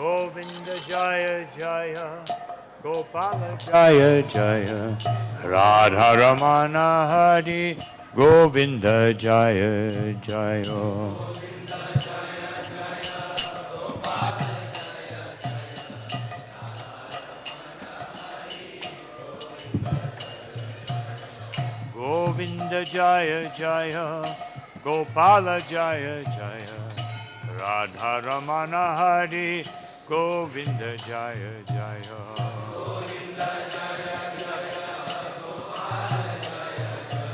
Govinda Jaya Jaya, Gopala Jaya Jaya, Radha Ramana Hari, Govinda Jaya Jaya. Govinda Jaya Jaya, Gopala Jaya Jaya, Radha Ramana Hari, Govinda Jaya Jaya. Govinda Jaya Jaya, Gopala Jaya Jaya,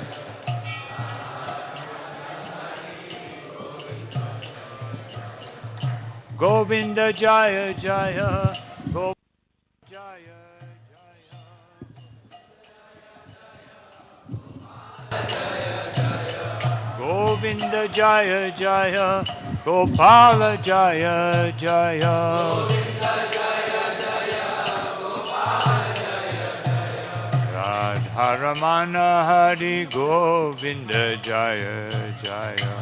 Govinda Jaya Jaya, Gopala Jaya Jaya. Govinda Jaya Jaya, Gopala Jaya Jaya. Govinda Jaya Jaya, Gopala Jaya Jaya. Radha Ramana Hari, Govinda Jaya Jaya.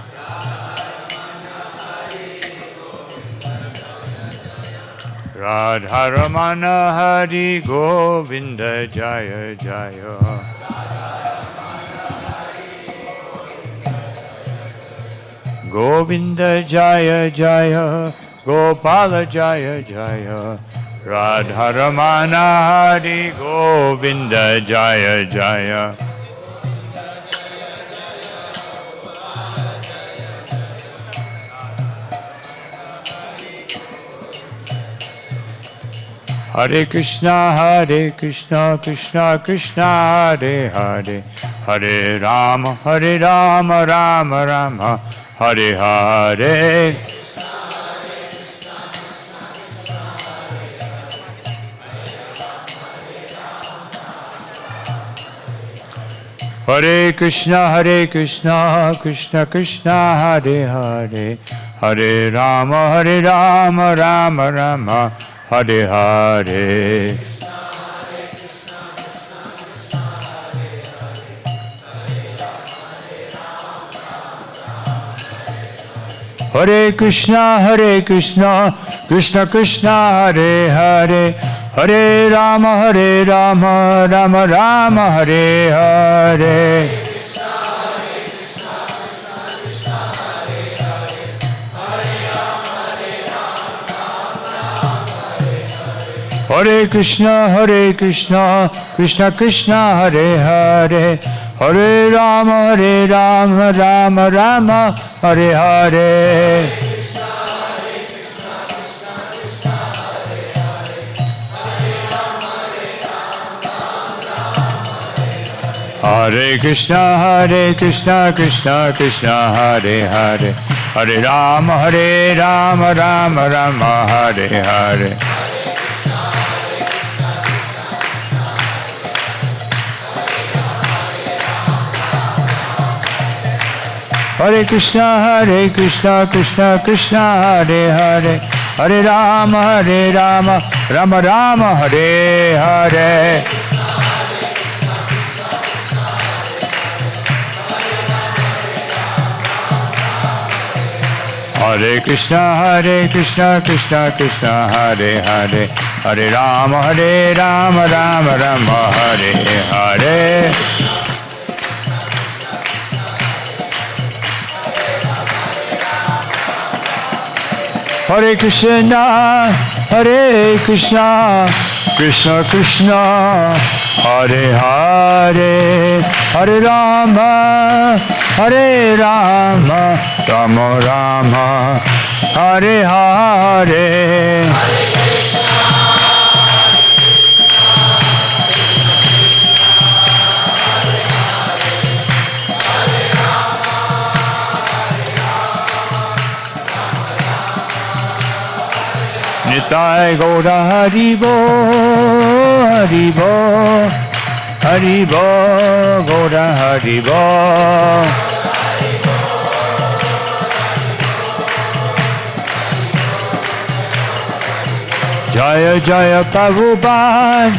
Radha Ramana Hari, Govinda Jaya Jaya. Govinda Jaya Jaya, Gopala Jaya Jaya, Radha Ramana Hari, Govinda Jaya Jaya. Hare Krishna, Krishna Krishna, Hare Hare, Hare Rama, Rama Rama, Hare Hare. Hare Krishna, Krishna Krishna, Hare Hare, Hare Rama, Rama Rama, Hare Hare. Hare Krishna, Krishna Krishna, Hare Hare, Hare Rama, Rama Rama, Hare Hare. Hare Krishna, Krishna Krishna, Hare Hare, Hare Rama, Rama Rama, Hare Hare. Hare Krishna, Krishna Krishna, Hare Hare, Hare Rama, Rama Rama, Hare Hare. Hare Krishna, Krishna Krishna, Hare Hare, Hare Rama, Rama Rama, Hare Hare. Hare Krishna, Krishna Krishna, Hare Hare, Hare Rama, Rama Rama, Hare Hare. Hare Krishna, Krishna Krishna, Hare Hare, Hare Rama, Rama Rama, Hare Hare. Nitai Gaura Haribo, Haribo, Gaura Haribo. Jaya Jaya Prabhupada,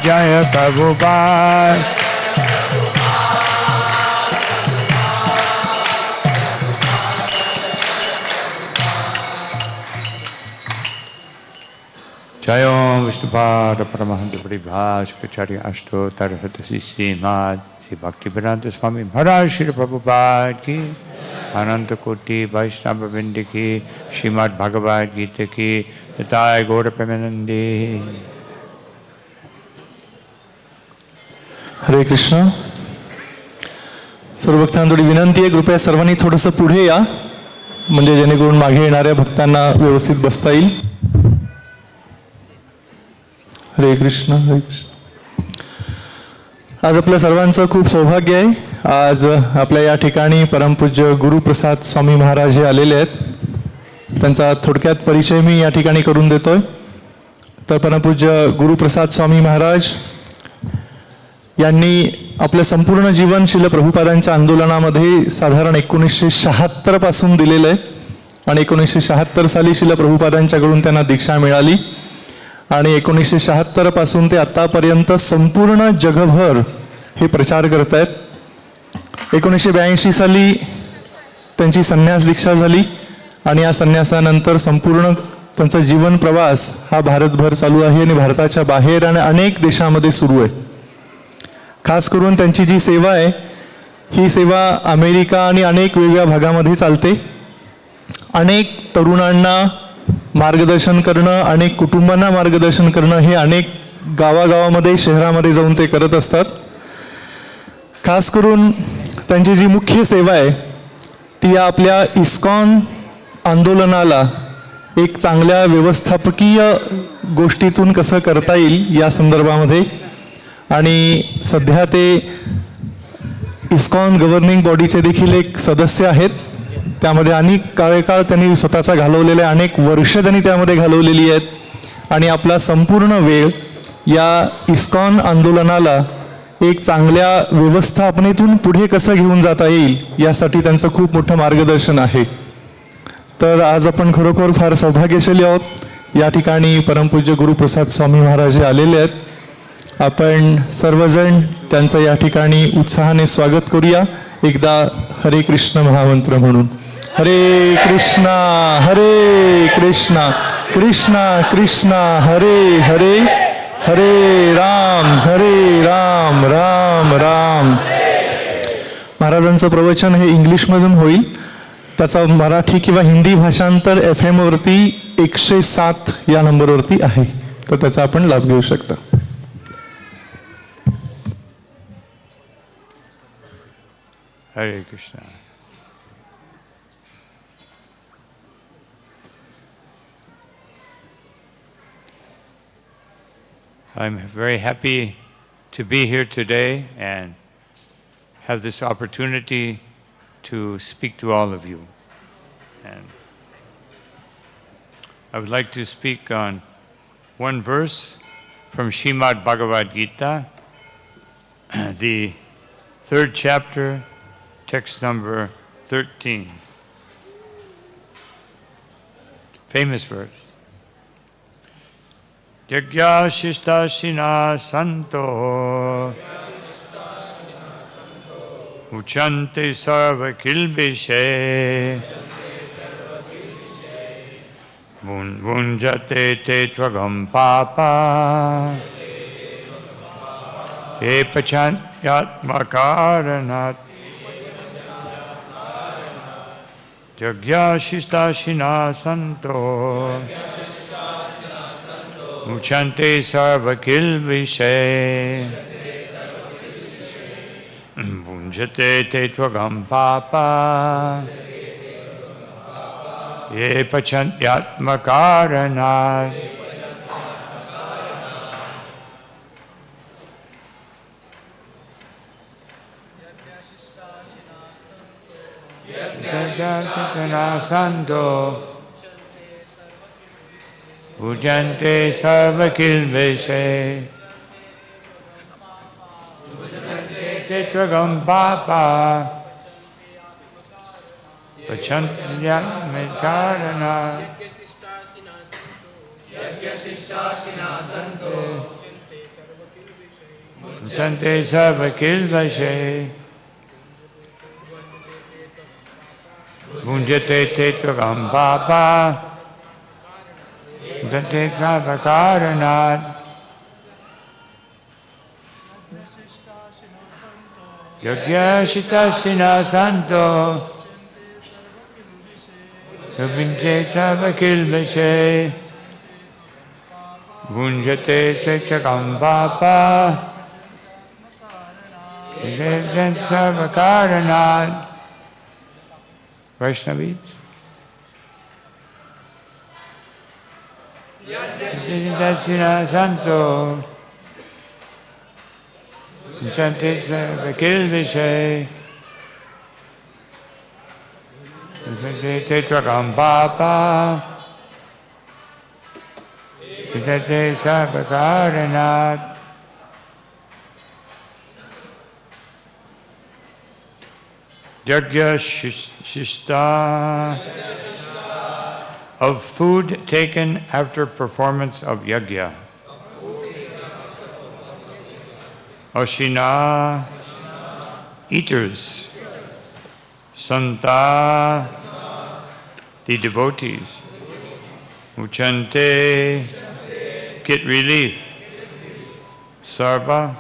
Jaya Prabhupada. Prabhupada Paramahanta Paribhashkacharya Ashtotar Hatasi Srimad Sri Bhaktivedanta Swami Maharaj Shri Prabhupada ki Ananta Koti Vaishnava Vrinda ki Srimad Bhagavad Gita ki Nitai Gaura Premanande. हरे कृष्ण. सर्व भक्तांना थोडी विनंती आहे, कृपया सर्वांनी थोडंसं पुढे या, म्हणजे जेणेकरून मागे येणाऱ्या भक्तांना व्यवस्थित बसता येईल. हरे कृष्ण. हरे कृष्ण. आज आपल्या सर्वांचं खूप सौभाग्य आहे. आज आपल्या या ठिकाणी परमपूज्य गुरुप्रसाद स्वामी महाराज हे आलेले आहेत. त्यांचा थोडक्यात परिचय मी या ठिकाणी करून देतोय. तर परमपूज्य गुरुप्रसाद स्वामी महाराज यांनी आपलं संपूर्ण जीवन श्रील प्रभुपादांच्या आंदोलनामध्ये साधारण 1976 पासून दिलेलं आहे आणि 1976 साली श्रील प्रभुपादांच्याकडून त्यांना दीक्षा मिळाली आणि 1976 पासून ते आतापर्यंत संपूर्ण जगभर हे प्रचार करत आहेत. 1982 साली त्यांची संन्यास दीक्षा झाली आणि या संन्यासानंतर संपूर्ण त्यांचा जीवन प्रवास हा भारतभर चालू आहे आणि भारताच्या बाहेर आणि अनेक देशामध्ये सुरू आहे. खास करून त्यांची जी सेवा आहे ही सेवा अमेरिका आणि अनेक वेगवेगळ्या भागामध्ये चालते. अनेक तरुणांना मार्गदर्शन करणं, अनेक कुटुंबांना मार्गदर्शन करणं हे अनेक गावागावामध्ये शहरामध्ये जाऊन ते करत असतात. खास करून त्यांची जी मुख्य सेवा आहे ती आपल्या इस्कॉन आंदोलनाला एक चांगल्या व्यवस्थापकीय गोष्टीतून कसं करता येईल या संदर्भामध्ये, आणि सध्या ते इस्कॉन गव्हर्निंग बॉडीचे देखील एक सदस्य आहेत. त्यामध्ये अनेक काळ त्यांनी स्वतःचा घालवलेल्या अनेक वर्ष त्यांनी त्यामध्ये घालवलेली आहेत आणि आपला संपूर्ण वेळ या इस्कॉन आंदोलनाला एक चांगल्या व्यवस्थापनेतून पुढे कसं घेऊन जाता येईल यासाठी त्यांचं खूप मोठं मार्गदर्शन आहे. तर आज आपण खरोखर फार सौभाग्यशाली आहोत. या ठिकाणी परमपूज्य गुरुप्रसाद स्वामी महाराज आलेले आहेत. आपण सर्वजण त्यांचं या ठिकाणी उत्साहाने स्वागत करूया. एकदा हरे कृष्ण महामंत्र म्हणून. हरे कृष्णा कृष्णा कृष्णा हरे हरे, हरे राम राम राम. महाराजांचं प्रवचन हे इंग्लिशमधून होईल. त्याचा मराठी किंवा हिंदी भाषांतर FM वरती 107 या नंबरवरती आहे, तर त्याचा आपण लाभ घेऊ शकता. Hare Krishna. I'm very happy to be here today and have this opportunity to speak to all of you. And I would like to speak on one verse from Srimad Bhagavad Gita, the 3rd chapter, text number 13. Famous verse. Yagyashishtasina santo uchante sarva kilbishe vunjate te tvagam papa epachanyatmakaranat Yagyashistashina santo Uchante sarva kilvishe Vunjate te tvagam papa Ye pachantyatmakaranat. Santo Ujante sarva kilvese Ujante tvagam papa Pachantyatmakarana Ujante sarva kilvese Vunjate te tvagam papa Dante Kravakarana Yagya Shitasina Santo Yabinte Savakilvase Gunjate Sechakam Papa Yagya Savakaranat. Vaishnavis. Yadasina Santo Gunjate Savakilvase Tetrakam Papa Vitate Sabakaranat. Yagya Shista, of food taken after performance of yagya. Ashina, eaters. Santa, the devotees. Uchante, get relief. Sarva,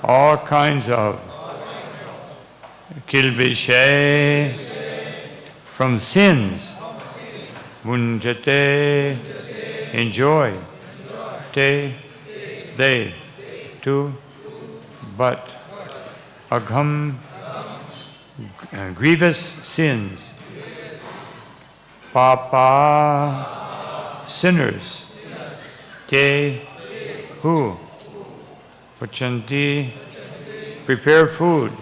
all kinds of. Kilbishe, from sins. Munjate, enjoy. Te, they. To, but. Agham, grievous sins. Papa, sinners. Te, who? Pachanti, prepare food.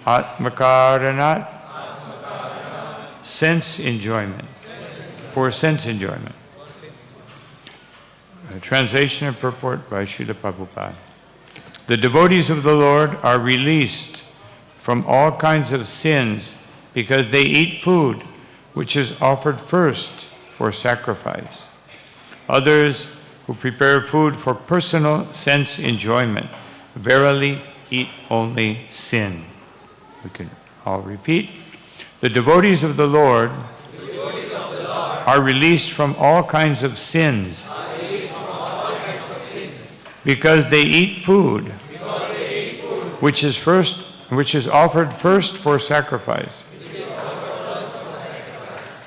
Atmakaranat, sense enjoyment, for sense enjoyment. Translation and purport by Srila Prabhupada. The devotees of the Lord are released from all kinds of sins because they eat food which is offered first for sacrifice. Others who prepare food for personal sense enjoyment verily eat only sin. We can all repeat. The devotees of the Lord are released from all kinds of sins because they eat food which is offered first for sacrifice.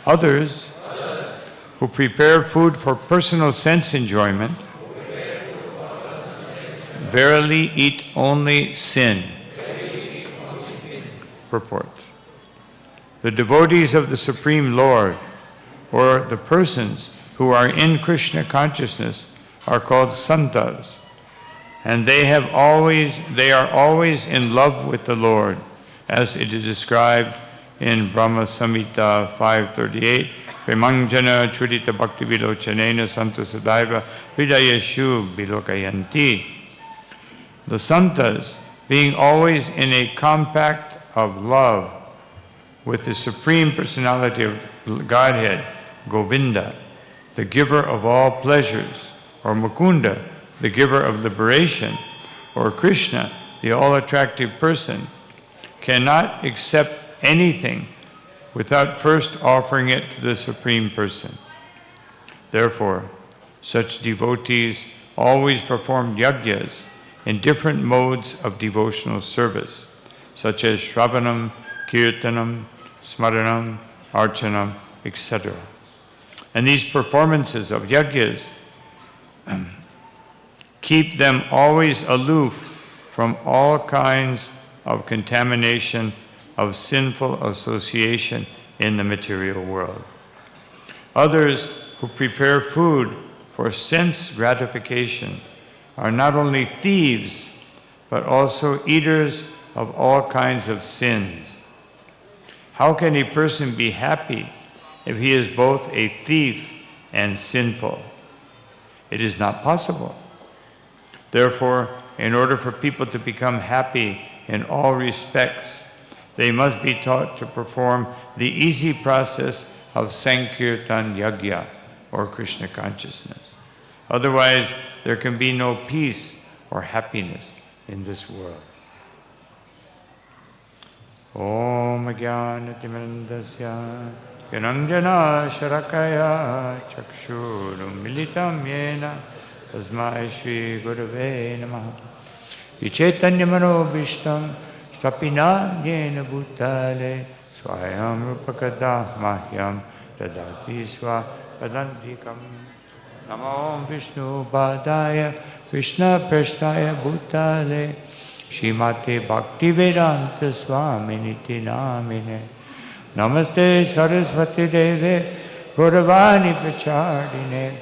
Others who prepare food for personal sense enjoyment verily eat only sin. Purport. The devotees of the Supreme Lord, or the persons who are in Krishna consciousness, are called santas, and they are always in love with the Lord, as it is described in Brahma Samhita 5:38. Premangjana churita bhakti vilochanena santu sadaiva hridayeshu bilokayanti. The santas, being always in a compact of love with the Supreme Personality of Godhead, Govinda, the giver of all pleasures, or Mukunda, the giver of liberation, or Krishna, the all-attractive person, cannot accept anything without first offering it to the Supreme Person. Therefore, such devotees always perform yagyas in different modes of devotional service, such as Shravanam, Kirtanam, Smaranam, Archanam, etc. And these performances of yagyas keep them always aloof from all kinds of contamination of sinful association in the material world. Others who prepare food for sense gratification are not only thieves, but also eaters of all kinds of sins. How can a person be happy if he is both a thief and sinful? It is not possible. Therefore, in order for people to become happy in all respects, they must be taught to perform the easy process of Sankirtan Yagya, or Krishna consciousness. Otherwise, there can be no peace or happiness in this world. Om Jnanatimandasya Gyananjana Sharakaya Chakshurum Militam Yena Tasmai Shri Gurave Namaha Chaitanya Manobishtam Stapina Yena Bhutale Swayam Rupakada Mahyam Tadati Swa Padantikam Namo Vishnu Padaya Krishna Prasthaya Bhutale Shrimate Bhaktivedanta Swami Niti Namine Namaste Saraswati Deve Gauravani Prachardine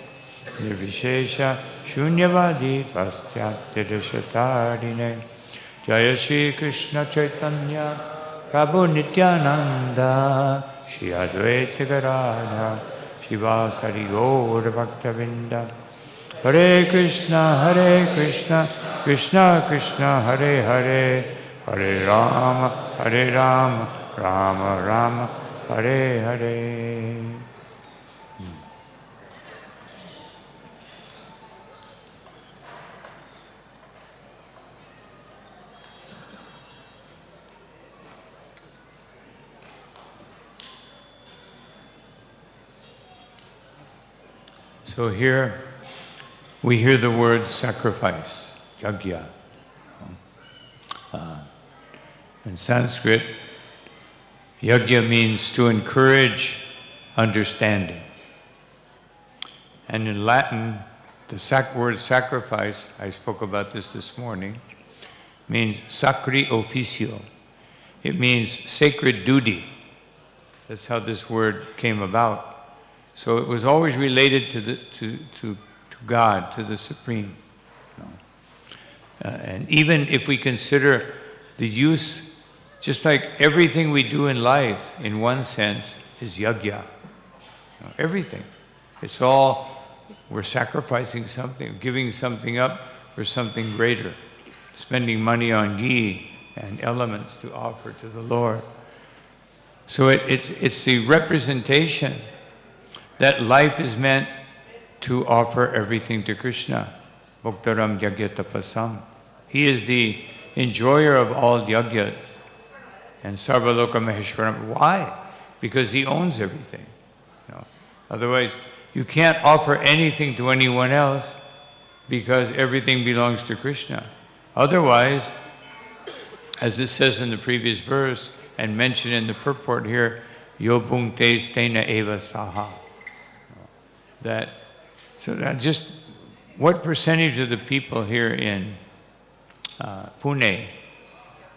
Nirvishesha Shunyavadi Pastyattirashatarine Jaya Shri Krishna Chaitanya Prabhu Nityananda Shri Advaita Gadadhar Shivasari Gaur Bhaktavinda Hare Krishna Krishna Krishna Hare Hare Hare Rama Rama Rama Hare Hare. So here we hear the word sacrifice, yajna. In Sanskrit, yajna means to encourage understanding. And in Latin, the word sacrifice, I spoke about this morning, means sacri officio. It means sacred duty. That's how this word came about. So it was always related to God, to the Supreme. And even if we consider the use, just like everything we do in life, in one sense, is yajna. Everything. It's all, we're sacrificing something, giving something up for something greater, spending money on ghee and elements to offer to the Lord. So it's the representation that life is meant to offer everything to Krishna. Bhaktaram yagyatapasam. He is the enjoyer of all yajnas. And Sarvaloka Maheshwaram. Why? Because he owns everything. Otherwise, you can't offer anything to anyone else because everything belongs to Krishna. Otherwise, as it says in the previous verse and mentioned in the purport here, Yo bhungte stena eva saha. So just what percentage of the people here in Pune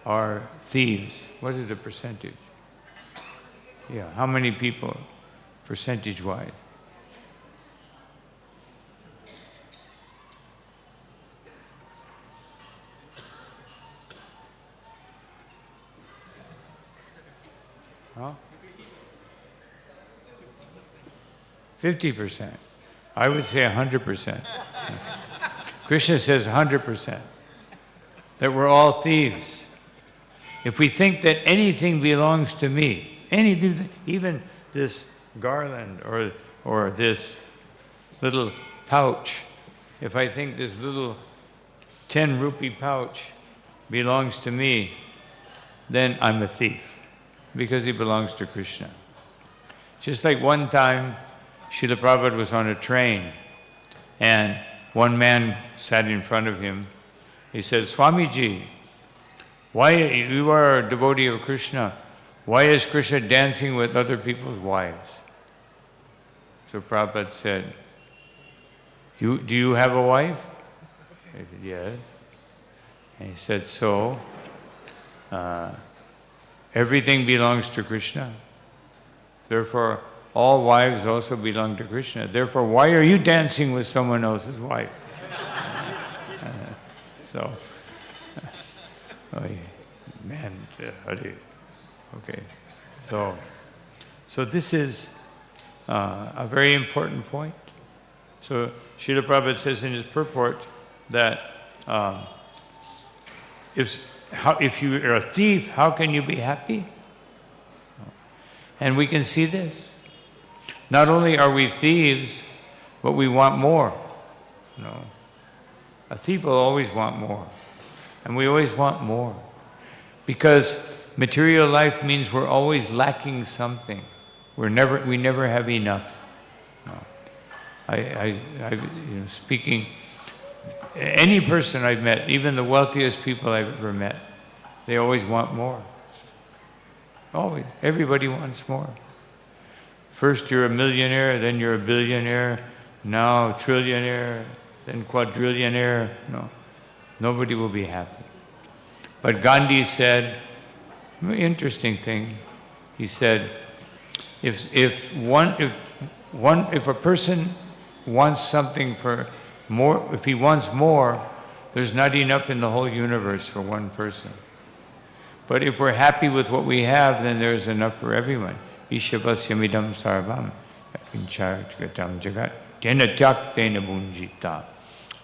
are thieves? What is the percentage? Yeah, how many people, percentage-wise? Huh? 50%. I would say 100%. Krishna says 100%. That we're all thieves. If we think that anything belongs to me, even this garland or this little pouch, if I think this little 10 rupee pouch belongs to me, then I'm a thief because it belongs to Krishna. Just like one time, Srila Prabhupada was on a train and one man sat in front of him. He said, Swamiji, why, you are a devotee of Krishna, why is Krishna dancing with other people's wives? So Prabhupada said, do you have a wife? He said, yes. And he said, so, everything belongs to Krishna. Therefore, all wives also belong to Krishna. Therefore, why are you dancing with someone else's wife? So, man, okay. So this is a very important point. So Srila Prabhupada says in his purport that if you are a thief, how can you be happy? And we can see this. Not only are we thieves, but we want more. A thief will always want more. And we always want more. Because material life means we're always lacking something. We never have enough. Speaking any person I've met, even the wealthiest people I've ever met, they always want more. Always. Everybody wants more. First you're a millionaire, then you're a billionaire, now trillionaire, then quadrillionaire. No, nobody will be happy. But Gandhi said, very interesting thing. He said, if a person wants something for more, if he wants more, there's not enough in the whole universe for one person. But if we're happy with what we have, then there's enough for everyone. Ishavasyamidam sarvam vinchargatam jagat tena tyak tena bunjita.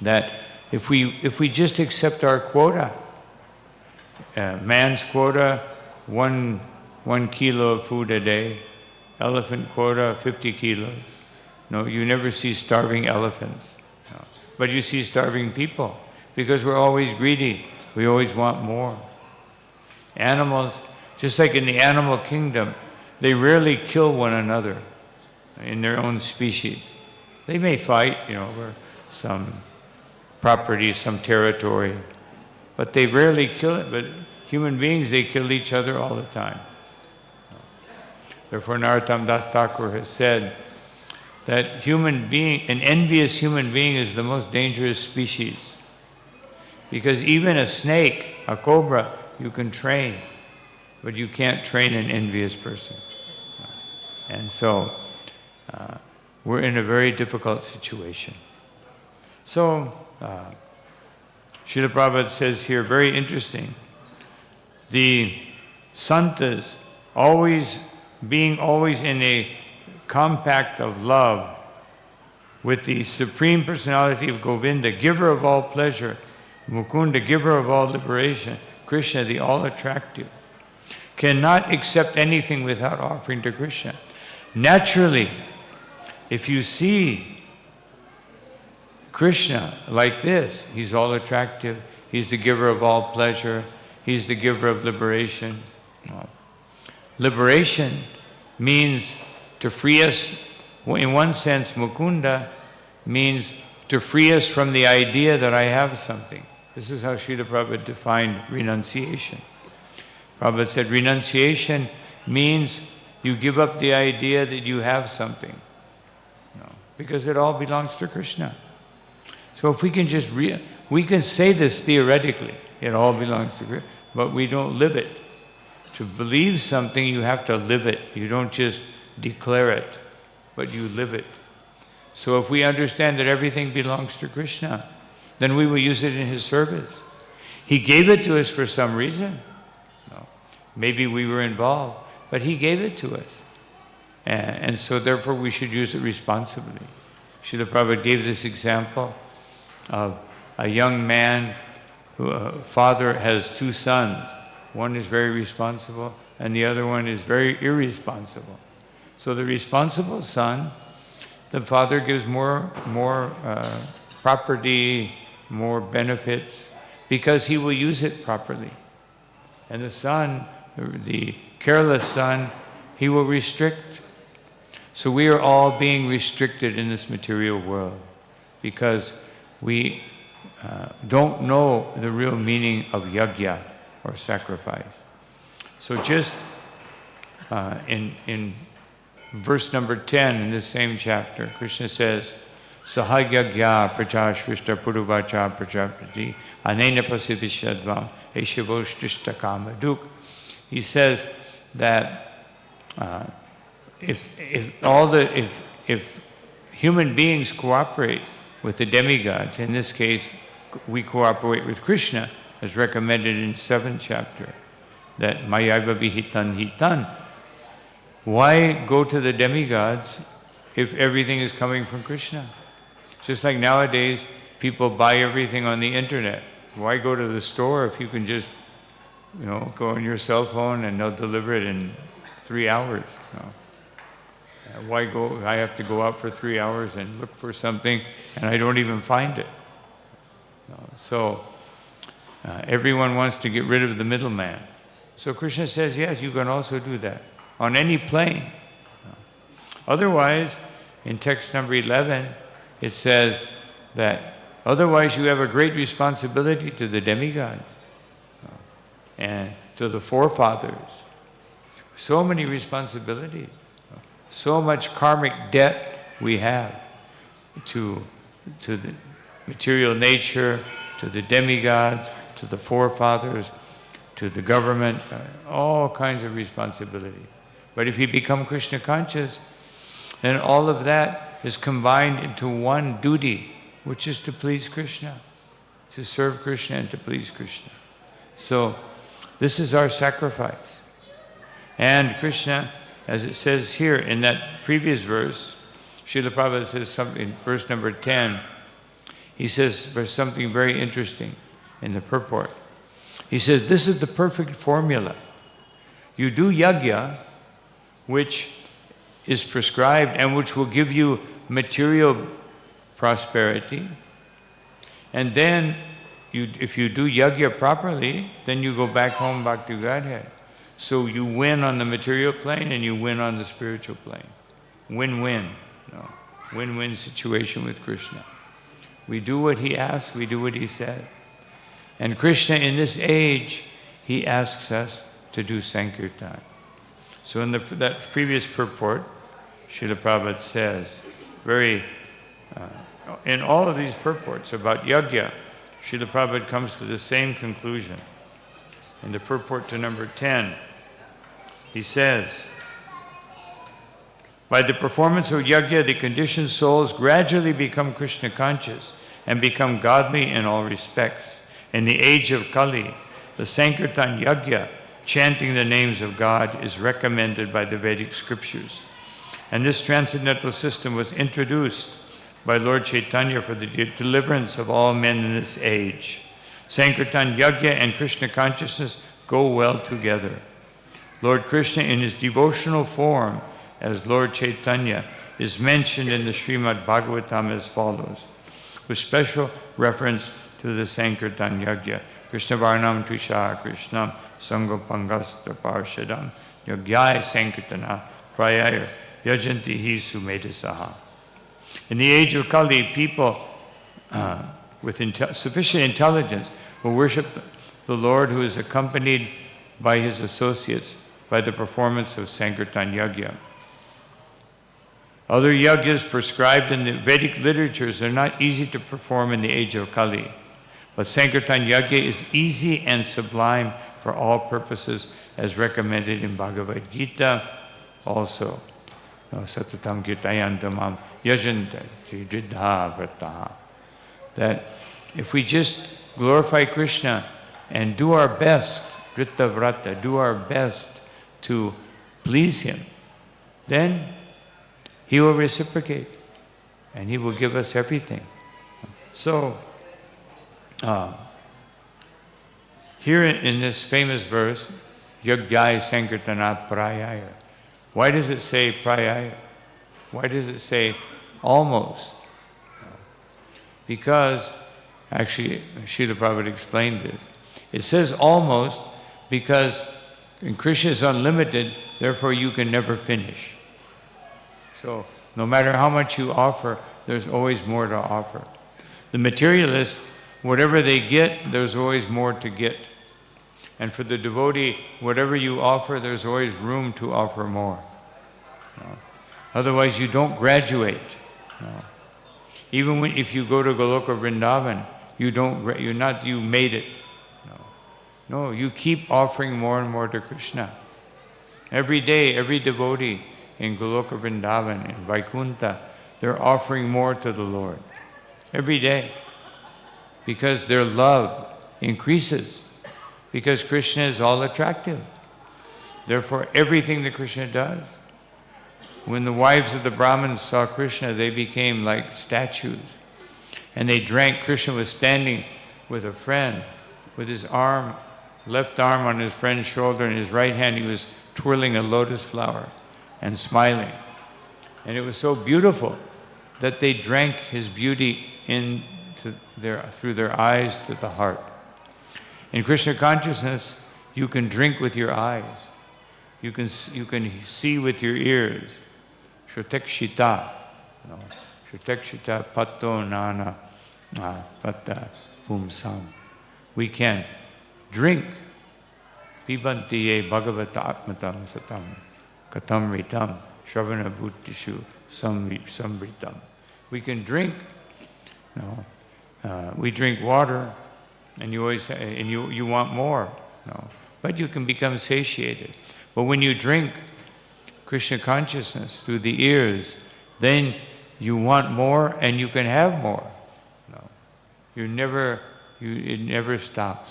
That if we just accept our quota, man's quota, one kilo of food a day, elephant quota, 50 kilos. No, you never see starving elephants. No. But you see starving people because we're always greedy. We always want more. Animals, just like in the animal kingdom, they rarely kill one another in their own species. They may fight, over some property, some territory, but they rarely kill it. But human beings, they kill each other all the time. Therefore, Narottam Das Thakur has said that an envious human being is the most dangerous species. Because even a snake, a cobra, you can train, but you can't train an envious person. And so, we're in a very difficult situation. So, Srila Prabhupada says here, very interesting, the santas being always in a compact of love with the Supreme Personality of Govinda, giver of all pleasure, Mukunda, giver of all liberation, Krishna, the all-attractive, cannot accept anything without offering to Krishna. Naturally, if you see Krishna like this, he's all-attractive, he's the giver of all pleasure, he's the giver of liberation. Liberation means to free us, in one sense, Mukunda means to free us from the idea that I have something. This is how Srila Prabhupada defined renunciation. Prabhupada said renunciation means you give up the idea that you have something. No, because it all belongs to Krishna. So if we can just, we can say this theoretically, it all belongs to Krishna, but we don't live it. To believe something, you have to live it. You don't just declare it, but you live it. So if we understand that everything belongs to Krishna, then we will use it in His service. He gave it to us for some reason. No. Maybe we were involved, but He gave it to us. And so therefore we should use it responsibly. Srila Prabhupada gave this example of a young man whose father has two sons. One is very responsible, and the other one is very irresponsible. So the responsible son, the father gives more property, more benefits, because he will use it properly. And the son, the careless son, he will restrict. So we are all being restricted in this material world because we don't know the real meaning of yajna, or sacrifice. So just in verse number 10 in this same chapter, Krishna says, Sahayagya prachashvishta puruvacha prachapati anena pasivishadvam eshavoshtishta kamaduk. He says that if human beings cooperate with the demigods, in this case we cooperate with Krishna, as recommended in 7th chapter, that mayaiva vihitan hitan. Why go to the demigods if everything is coming from Krishna? Just like nowadays, people buy everything on the internet. Why go to the store if you can just, go on your cell phone and they'll deliver it in 3 hours? Why go? I have to go out for 3 hours and look for something, and I don't even find it. So everyone wants to get rid of the middleman. So Krishna says, yes, you can also do that on any plane. Otherwise, in text number 11, it says that Otherwise, you have a great responsibility to the demigods and to the forefathers. So many responsibilities. So much karmic debt we have to the material nature, to the demigods, to the forefathers, to the government, all kinds of responsibility. But if you become Krishna conscious, then all of that is combined into one duty, which is to please Krishna, to serve Krishna and to please Krishna. So this is our sacrifice. And Krishna, as it says here in that previous verse, Srila Prabhupada says something in verse number 10. He says there's something very interesting in the purport. He says, this is the perfect formula. You do yajna, which is prescribed and which will give you material prosperity. And then, if you do yajna properly, then you go back home back to Godhead. So you win on the material plane and you win on the spiritual plane. Win-win. No. Win-win situation with Krishna. We do what he asks, we do what he said. And Krishna in this age, he asks us to do Sankirtan. So in that previous purport, Srila Prabhupada says, in all of these purports about yajna, Srila Prabhupada comes to the same conclusion. In the purport to number 10, he says, by the performance of yajna, the conditioned souls gradually become Krishna conscious and become godly in all respects. In the age of Kali, the Sankirtan yajna, chanting the names of God, is recommended by the Vedic scriptures. And this transcendental system was introduced by Lord Chaitanya for the deliverance of all men in this age. Sankirtan yajna and Krishna consciousness go well together. Lord Krishna in his devotional form as Lord Chaitanya is mentioned in the Srimad Bhagavatam as follows, with special reference to the Sankirtan yajna. Krishna Varnam Tusha Krishnam Sangopangasta Parshadam Yagyaya Sankirtana Prayaya Yajanti Hi Sumedhasaha. In the age of Kali, people with sufficient intelligence will worship the Lord, who is accompanied by his associates by the performance of Sankirtan yajna. Other yajnas prescribed in the Vedic literatures are not easy to perform in the age of Kali, but Sankirtan yajna is easy and sublime for all purposes, as recommended in Bhagavad Gita also. Satatam Kirtayantamam Yajanta Jidha Vrataha. That if we just glorify Krishna and do our best, Vritta Vrata, do our best to please him, then he will reciprocate and he will give us everything. So, here in this famous verse, Yagyaya Sankirtanat Prayaya, why does it say Prayaya? Why does it say almost? Because, actually, Srila Prabhupada explained this. It says almost because Krishna is unlimited, therefore you can never finish. So, no matter how much you offer, there's always more to offer. The materialist, whatever they get, there's always more to get. And for the devotee, whatever you offer, there's always room to offer more. Otherwise, you don't graduate. Even if you go to Goloka Vrindavan, you made it. No, you keep offering more and more to Krishna. Every day, every devotee in Goloka Vrindavan, in Vaikuntha, they're offering more to the Lord. Every day. Because their love increases. Because Krishna is all attractive. Therefore, everything that Krishna does. When the wives of the Brahmins saw Krishna, they became like statues. And they drank. Krishna was standing with a friend, with his left arm on his friend's shoulder, and his right hand he was twirling a lotus flower and smiling. And it was so beautiful that they drank his beauty through their eyes to the heart. In Krishna consciousness, you can drink with your eyes. You can see with your ears. Shrutekshita. Shrutekshita pato nana pumsam. We can drink. Pibantiye bhagavata atmatam satam katam ritam shravana bhuttishu samritam. We can drink. We drink water, and you want more. But you can become satiated. But when you drink Krishna consciousness through the ears, then you want more, and you can have more. It never stops.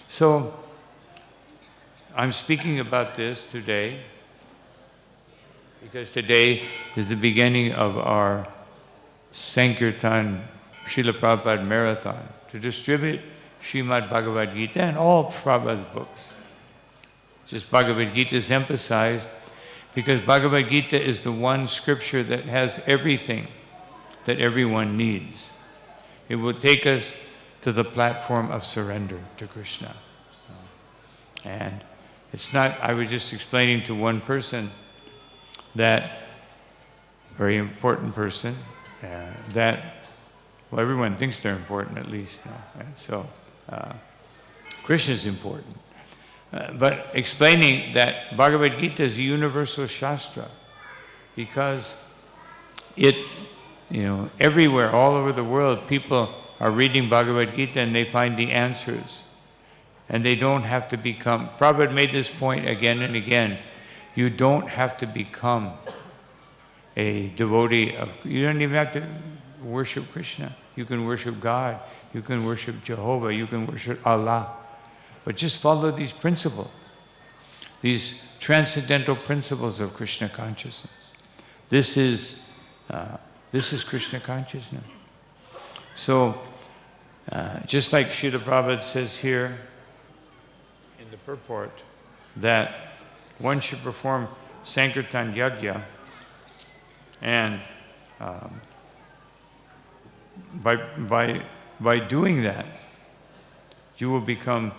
So I'm speaking about this today because today is the beginning of our Sankirtan Srila Prabhupada marathon to distribute Srimad Bhagavad Gita and all Prabhupada's books. Just Bhagavad Gita is emphasized because Bhagavad Gita is the one scripture that has everything that everyone needs. It will take us to the platform of surrender to Krishna. And it's not, I was just explaining to one person, that very important person, that, well, everyone thinks they're important at least. And so, Krishna is important. But explaining that Bhagavad Gita is a universal Shastra because it, everywhere, all over the world, people are reading Bhagavad Gita and they find the answers. And they don't have to become, Prabhupada made this point again and again, you don't have to become a devotee of, you don't even have to worship Krishna. You can worship God, you can worship Jehovah, you can worship Allah. But just follow these principles, these transcendental principles of Krishna consciousness. This is Krishna consciousness. So, just like Srila Prabhupada says here in the purport, that one should perform Sankirtan Yajna, and by doing that, you will become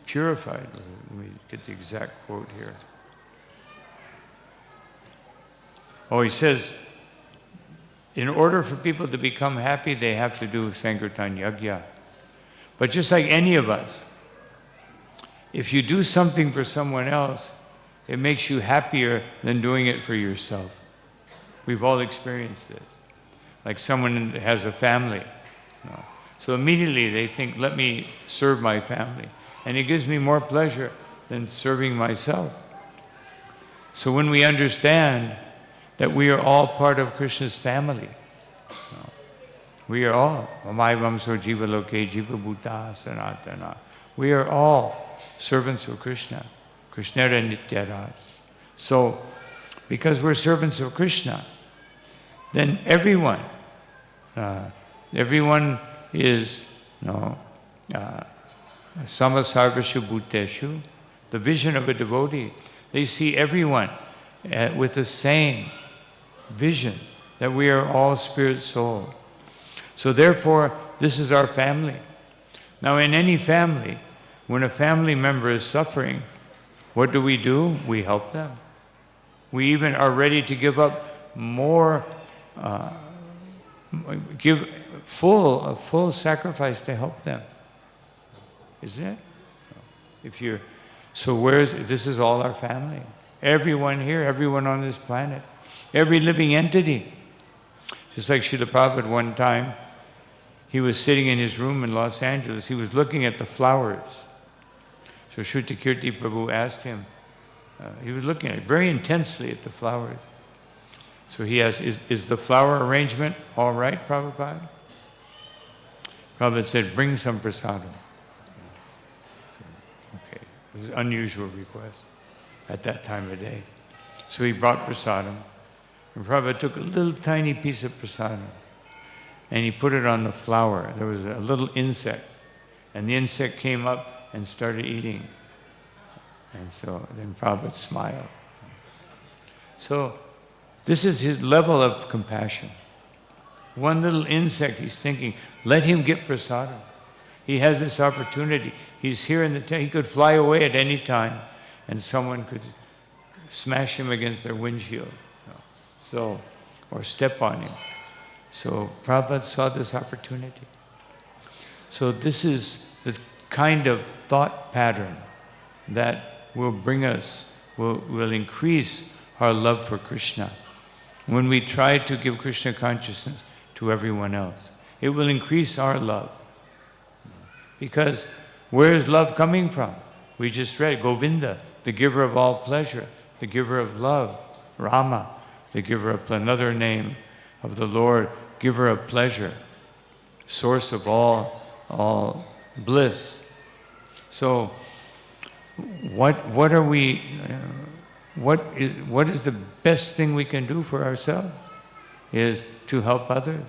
purified. Let me get the exact quote here. Oh, he says, in order for people to become happy, they have to do Sankirtan Yajna. But just like any of us, if you do something for someone else, it makes you happier than doing it for yourself. We've all experienced it. Like someone that has a family. So immediately they think, let me serve my family. And it gives me more pleasure than serving myself. So when we understand that we are all part of Krishna's family, we are all, Vamso Jiva Loke Jiva Bhuta Sanatana. We are all servants of Krishna, Krishnara Nityaras. So, because we're servants of Krishna, then everyone is, Samasarvashu Bhuteshu, the vision of a devotee. They see everyone with the same vision, that we are all spirit soul. So therefore, this is our family. Now in any family, when a family member is suffering, what do? We help them. We even are ready to give up more, give full sacrifice to help them. Isn't it? This is all our family. Everyone here, everyone on this planet, every living entity. Just like Srila Prabhupada one time, he was sitting in his room in Los Angeles, he was looking at the flowers. So Shruti Kirti Prabhu asked him, he was looking at it very intensely at the flowers. So he asked, is the flower arrangement all right, Prabhupada? Prabhupada said, bring some prasadam. Okay, it was an unusual request at that time of day. So he brought prasadam, and Prabhupada took a little tiny piece of prasadam, and he put it on the flower. There was a little insect, and the insect came up and started eating. And so then Prabhupada smiled. So this is his level of compassion. One little insect, he's thinking, let him get prasadam. He has this opportunity. He's here in the tent. He could fly away at any time, and someone could smash him against their windshield. So, or step on him. So Prabhupada saw this opportunity. So this is the kind of thought pattern that will bring us, will increase our love for Krishna. When we try to give Krishna consciousness to everyone else, it will increase our love. Because where is love coming from? We just read Govinda, the giver of all pleasure, the giver of love. Rama, the giver of another name of the Lord, giver of pleasure, source of all bliss. So, what is the best thing we can do for ourselves? Is to help others,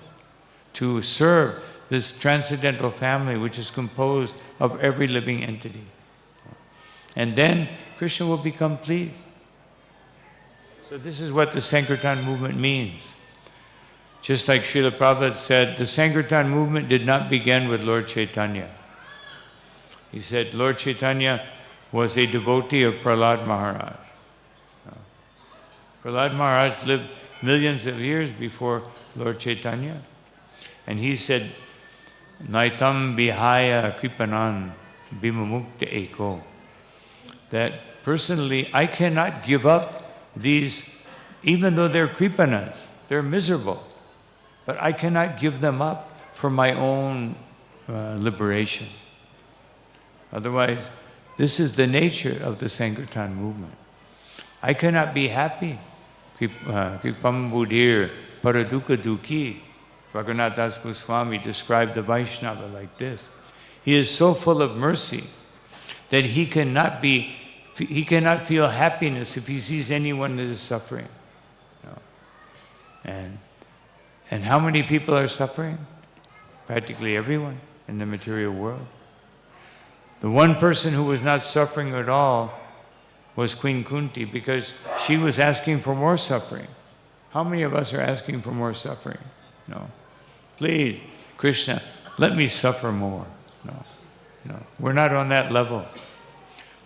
to serve this transcendental family which is composed of every living entity. And then Krishna will become pleased. So this is what the Sankirtan movement means. Just like Srila Prabhupada said, the Sankirtan movement did not begin with Lord Chaitanya. He said Lord Chaitanya was a devotee of Prasad Maharaj. Prasad Maharaj lived millions of years before Lord Chaitanya. And he said, Naitam Bihaya Kripanan Bimamukta Eko. That personally, I cannot give up these, even though they're kripanas, they're miserable, but I cannot give them up for my own liberation. Otherwise, this is the nature of the Sankirtan movement. I cannot be happy. Kripam Budhir Paraduka Duki. Raghunath Das Goswami described the Vaishnava like this. He is so full of mercy that he cannot feel happiness if he sees anyone that is suffering. And how many people are suffering? Practically everyone in the material world. The one person who was not suffering at all was Queen Kunti, because she was asking for more suffering. How many of us are asking for more suffering? No. Please, Krishna, let me suffer more. No. We're not on that level.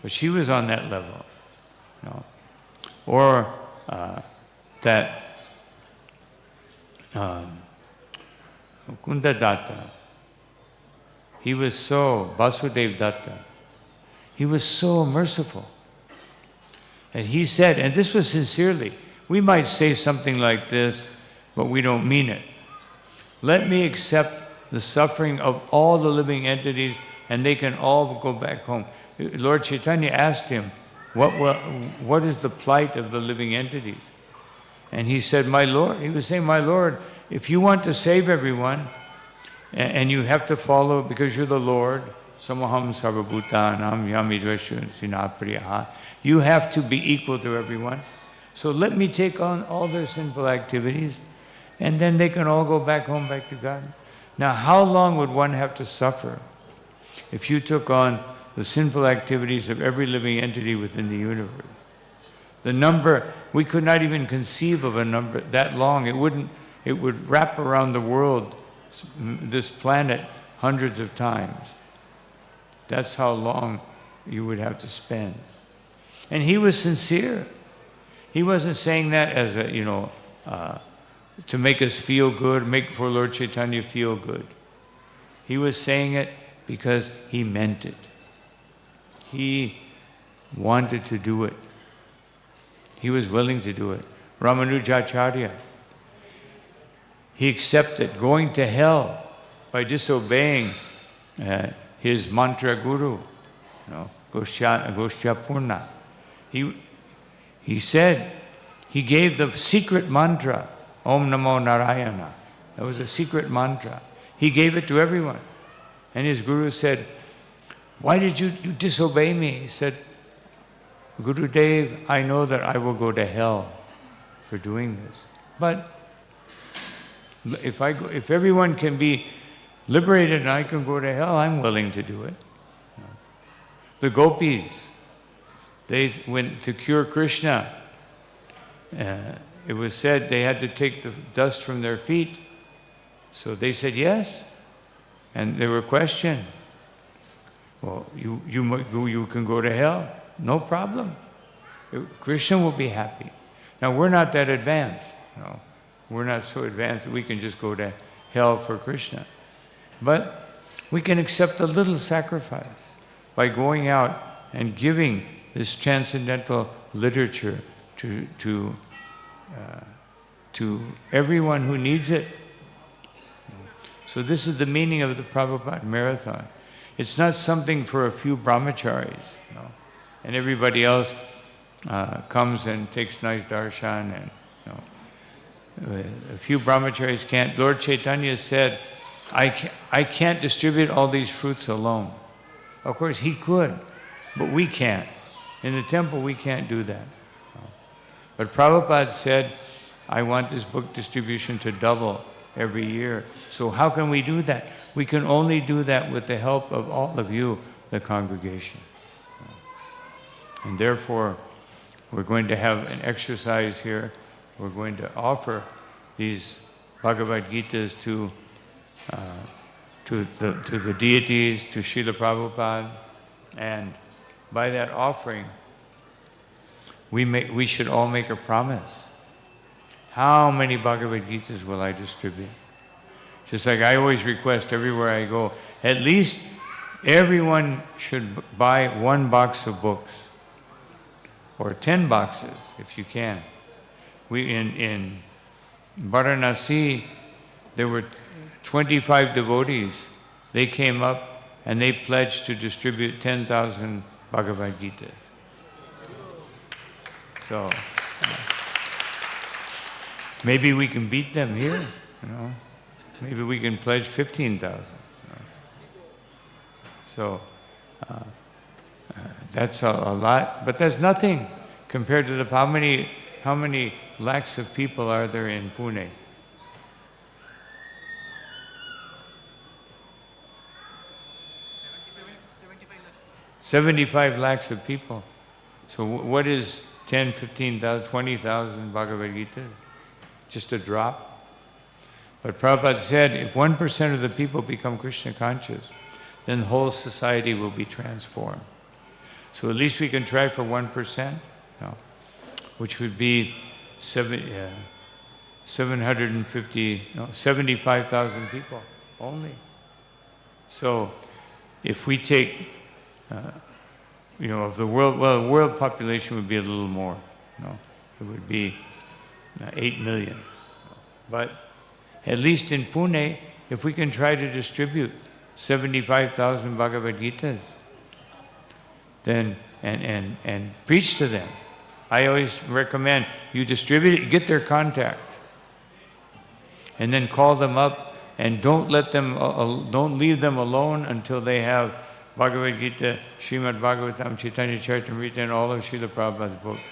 But she was on that level. No. Or that Kunda Datta, he was so, Vasudev Datta, he was so merciful. And he said, and this was sincerely, we might say something like this, but we don't mean it. Let me accept the suffering of all the living entities and they can all go back home. Lord Chaitanya asked him, what is the plight of the living entities? And he said, my Lord, he was saying, my Lord, if you want to save everyone, and you have to follow, because you're the Lord, samaham sarvabhutanam yamidveshu sinapriyaha, you have to be equal to everyone. So let me take on all their sinful activities, and then they can all go back home, back to God. Now, how long would one have to suffer if you took on the sinful activities of every living entity within the universe? The number, we could not even conceive of a number that long. It would wrap around the world, this planet, hundreds of times. That's how long you would have to spend. And he was sincere. He wasn't saying that as a, to make us feel good, make for Lord Chaitanya feel good. He was saying it because he meant it. He wanted to do it. He was willing to do it. Ramanujacharya, he accepted going to hell by disobeying his mantra guru, Goshtya Purna. He said, he gave the secret mantra, Om Namo Narayana. That was a secret mantra. He gave it to everyone. And his guru said, why did you disobey me? He said, Gurudev, I know that I will go to hell for doing this. But if everyone can be liberated and I can go to hell, I'm willing to do it. The gopis, they went to cure Krishna. It was said they had to take the dust from their feet. So they said yes. And they were questioned. Well, you can go to hell. No problem. Krishna will be happy. Now, we're not that advanced. We're not so advanced that we can just go to hell for Krishna. But we can accept a little sacrifice by going out and giving this transcendental literature to everyone who needs it. So this is the meaning of the Prabhupada Marathon. It's not something for a few brahmacharis, and everybody else comes and takes nice darshan, and a few brahmacharis can't. Lord Chaitanya said, I can't distribute all these fruits alone. Of course, he could, but we can't. In the temple, we can't do that. But Prabhupada said, I want this book distribution to double every year. So how can we do that? We can only do that with the help of all of you, the congregation. And therefore, we're going to have an exercise here. We're going to offer these Bhagavad Gitas to the deities, to Srila Prabhupada, and by that offering, we should all make a promise. How many Bhagavad Gitas will I distribute? Just like I always request everywhere I go, at least everyone should buy 1 box of books, or 10 boxes if you can. In Varanasi, there were 25 devotees. They came up and they pledged to distribute 10,000 Bhagavad Gitas. So maybe we can beat them here, Maybe we can pledge 15,000. So that's a lot, but that's nothing compared to how many lakhs of people are there in Pune? $75 lakhs of people. So what is 10, 15,000, 20,000 Bhagavad Gita? Just a drop. But Prabhupada said, if 1% of the people become Krishna conscious, then the whole society will be transformed. So at least we can try for 1%, which would be 75,000 people only. So if we take, of the world, the world population would be a little more. It would be 8 million. But at least in Pune, if we can try to distribute 75,000 Bhagavad Gitas, then and preach to them. I always recommend you distribute it, get their contact, and then call them up, and don't leave them alone until they have Bhagavad Gita, Srimad Bhagavatam, Chaitanya Charitamrita, and all of Srila Prabhupada's books.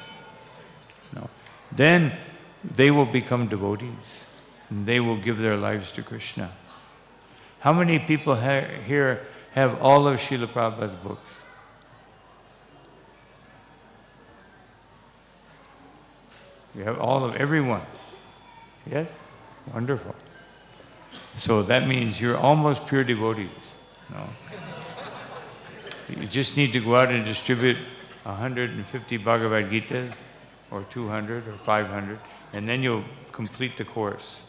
Then they will become devotees, and they will give their lives to Krishna. How many people here have all of Srila Prabhupada's books? You have everyone. Yes? Wonderful. So that means you're almost pure devotees. You just need to go out and distribute 150 Bhagavad Gitas, or 200, or 500, and then you'll complete the course.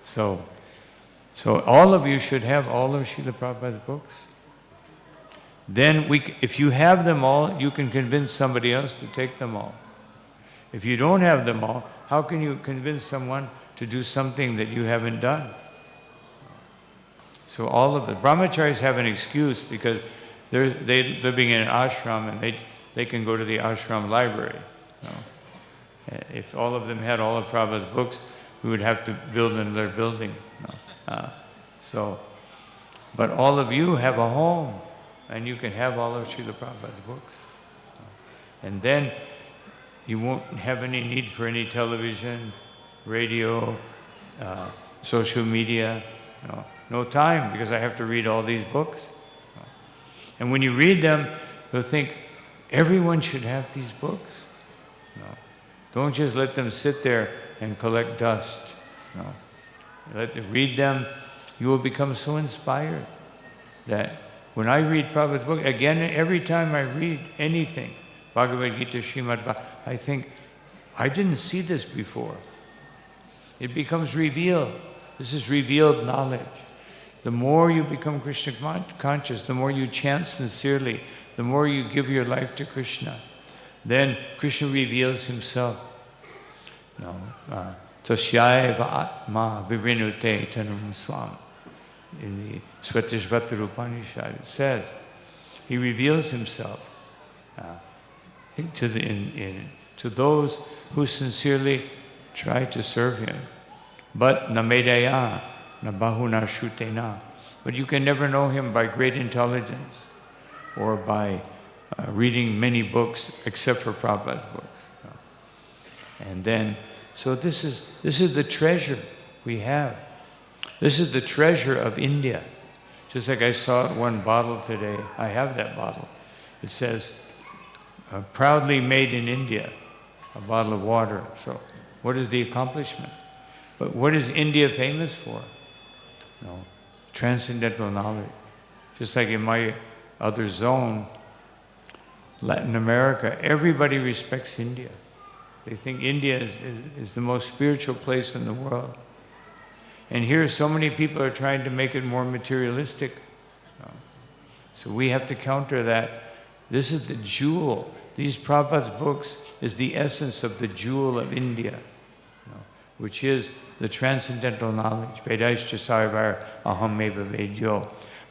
So all of you should have all of Srila Prabhupada's books. Then if you have them all, you can convince somebody else to take them all. If you don't have them all, how can you convince someone to do something that you haven't done? So all of the brahmacharis have an excuse because they're living in an ashram, and they can go to the ashram library. If all of them had all of Prabhupada's books, we would have to build another building. But all of you have a home, and you can have all of Srila Prabhupada's books. And then you won't have any need for any television, radio, social media. No time, because I have to read all these books. And when you read them, you'll think, everyone should have these books. Don't just let them sit there and collect dust. Let them read them. You will become so inspired that when I read Prabhupada's book, again, every time I read anything, Bhagavad Gita, Srimad Bhagavatam, I think, I didn't see this before. It becomes revealed. This is revealed knowledge. The more you become Krishna conscious, the more you chant sincerely, the more you give your life to Krishna, then Krishna reveals himself. Tasyaiva atma vivinute tanum swam. In the Svatishvatara Upanishad it says, he reveals himself to those who sincerely try to serve him. But namedaya, nabahuna shutena. But you can never know him by great intelligence or by reading many books except for Prabhupada's books. And then, so this is the treasure we have. This is the treasure of India. Just like I saw one bottle today, I have that bottle. It says, proudly made in India, a bottle of water. So what is the accomplishment? But what is India famous for? Transcendental knowledge. Just like in my other zone, Latin America, everybody respects India. They think India is the most spiritual place in the world. And here so many people are trying to make it more materialistic. So we have to counter that. This is the jewel. These Prabhupada's books is the essence of the jewel of India, which is the transcendental knowledge, Vedaischa Sarvar Ahameva Vedyo,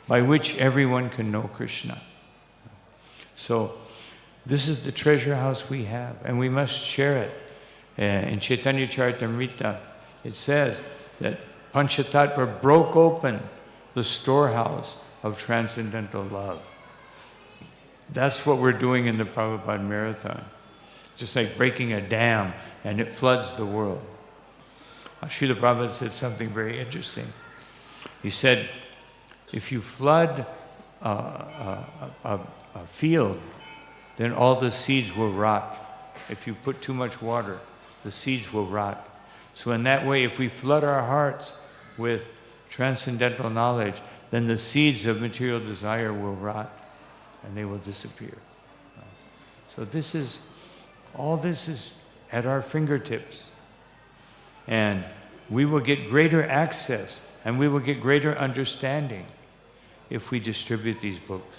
by which everyone can know Krishna. So this is the treasure house we have, and we must share it. In Chaitanya Charitamrita, it says that Panchatattva broke open the storehouse of transcendental love. That's what we're doing in the Prabhupada Marathon. Just like breaking a dam and it floods the world. Srila Prabhupada said something very interesting. He said, if you flood a field, then all the seeds will rot. If you put too much water, the seeds will rot. So in that way, if we flood our hearts with transcendental knowledge, then the seeds of material desire will rot and they will disappear. So all this is at our fingertips. And we will get greater access and we will get greater understanding if we distribute these books.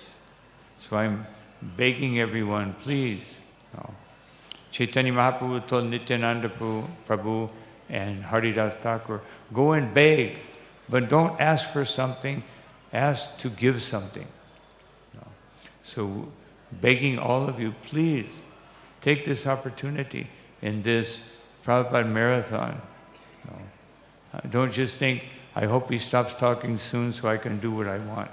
So I'm begging everyone, please. Chaitanya Mahaprabhu told Nityananda Prabhu and Haridas Thakur, go and beg, but don't ask for something, ask to give something. So begging all of you, please take this opportunity in this Prabhupada Marathon. Don't just think, I hope he stops talking soon so I can do what I want.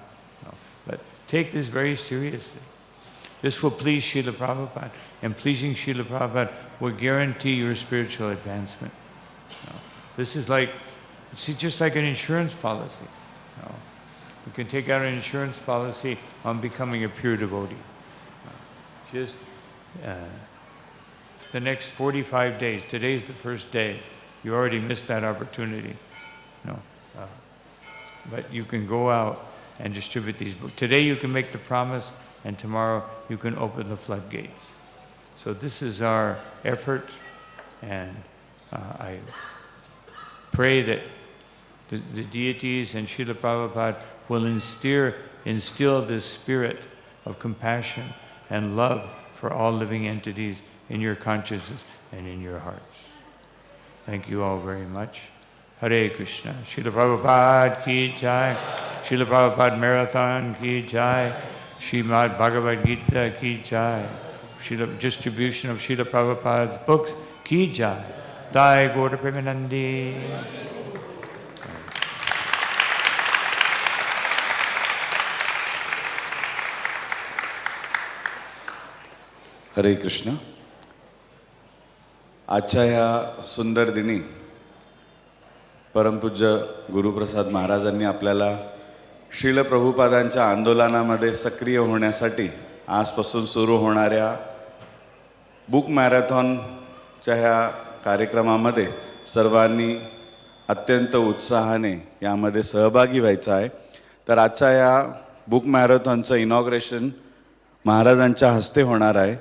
But take this very seriously. This will please Srila Prabhupada, and pleasing Srila Prabhupada will guarantee your spiritual advancement. This is just like an insurance policy. You can take out an insurance policy on becoming a pure devotee. Just the next 45 days. Today's the first day. You already missed that opportunity. But you can go out and distribute these books. Today you can make the promise, and tomorrow you can open the floodgates. So this is our effort, and I pray that the deities and Srila Prabhupada will instill this spirit of compassion and love for all living entities in your consciousness and in your hearts. Thank you all very much. Hare Krishna. Srila Prabhupada ki jai. Srila Prabhupada Marathon ki jai. Srimad Bhagavad Gita ki jai. Distribution of Srila Prabhupada's books ki jai. Dai Gaura Premanandi. हरे कृष्ण. आजच्या ह्या सुंदर दिनी परमपूज्य गुरुप्रसाद महाराजांनी आपल्याला श्रील प्रभुपादांच्या आंदोलनामध्ये सक्रिय होण्यासाठी आजपासून सुरू होणाऱ्या बुक मॅरेथॉनच्या ह्या कार्यक्रमामध्ये सर्वांनी अत्यंत उत्साहाने यामध्ये सहभागी व्हायचं आहे. तर आजच्या या बुक मॅरेथॉनचं इनॉग्रेशन महाराजांच्या हस्ते होणार आहे.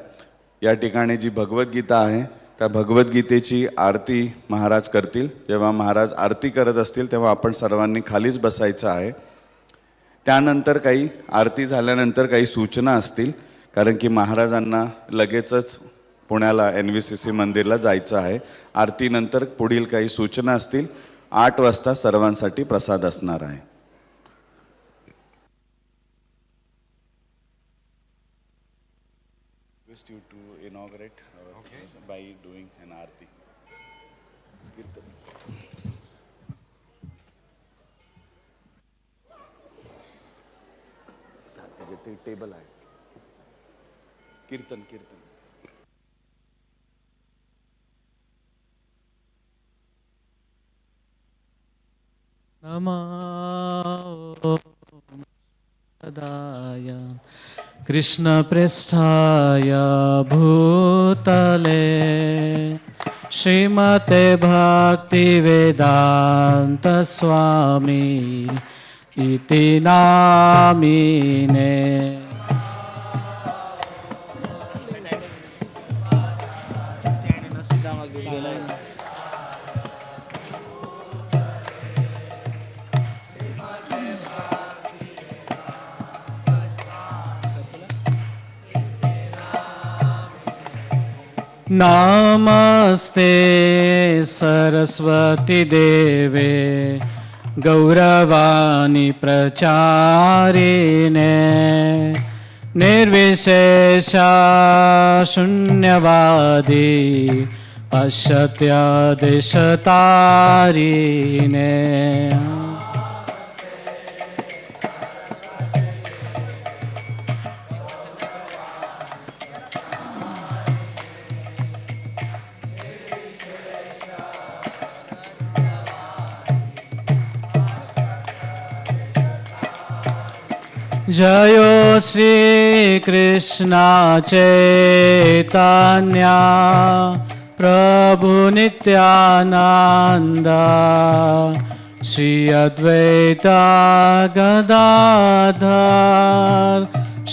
या ठिकाणी जी भगवद्गीता आहे त्या भगवद्गीतेची आरती महाराज करतील. जेव्हा महाराज आरती करत असतील तेव्हा आपण सर्वांनी खालीच बसायचं आहे. त्यानंतर काही आरती झाल्यानंतर काही सूचना असतील, कारण की महाराजांना लगेचच पुण्याला NVCC मंदिरला जायचं आहे. आरतीनंतर पुढील काही सूचना असतील. 8 वाजता सर्वांसाठी प्रसाद असणार आहे. You to inaugurate by doing an aarti. Table आहे. कीर्तन नमो सदाय कृष्णपृष्ठाय भूतले श्रीमते भक्तिवेदान्त स्वामी इति नामिने. नमस्ते सरस्वती देवे गौरवाणी प्रचारिणे निर्विशेषा शून्यवादी पश्यत्य देशतारिणे. जयो श्री कृष्ण चैतन्य प्रभु नित्यानंद श्री अद्वैत गदाधर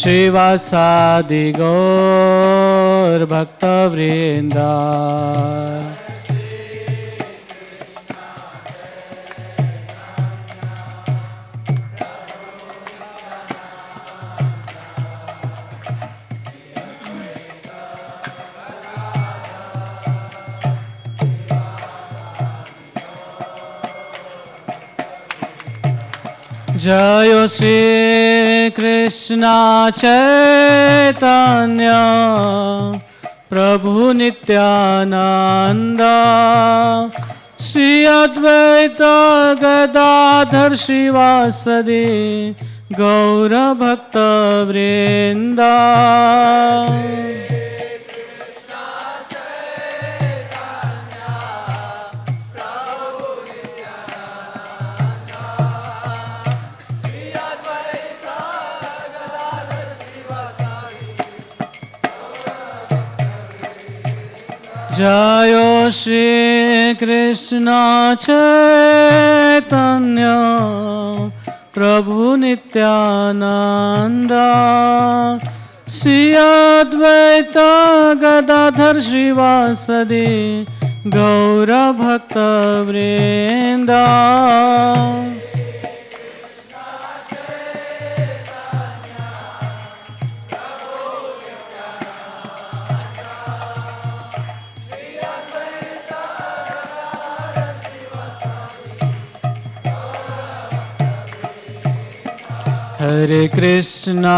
श्रीवासादि गौर भक्तवृंद. जय श्री कृष्ण चैतन्य प्रभु नित्यानंद श्री अद्वैत गदाधर श्रीवासदि गौर भक्तवृंद. जय श्री कृष्ण चैतन्य प्रभु नित्यानंद श्री अद्वैत गदाधर श्रीवासदि गौर भक्तवृंद. हरे कृष्णा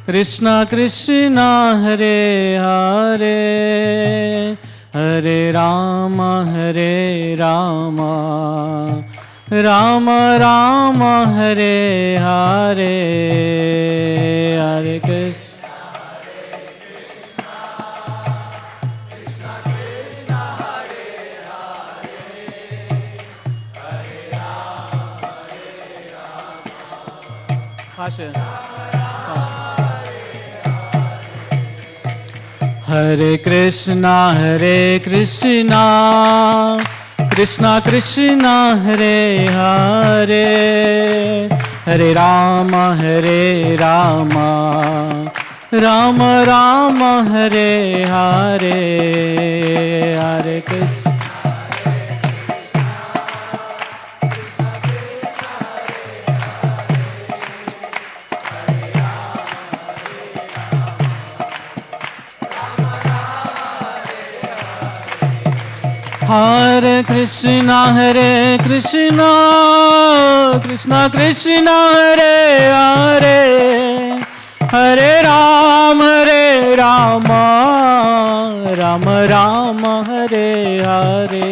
कृष्ण कृष्ण हरे हरे हरे राम राम राम हरे हरे. हरे कृष्ण हरे कृष्णा कृष्ण कृष्ण हरे हरे हरे राम राम राम हरे हरे, हरे कृष्ण हरे कृष्णा कृष्णा कृष्णा हरे हरे, हरे राम राम राम हरे हरे।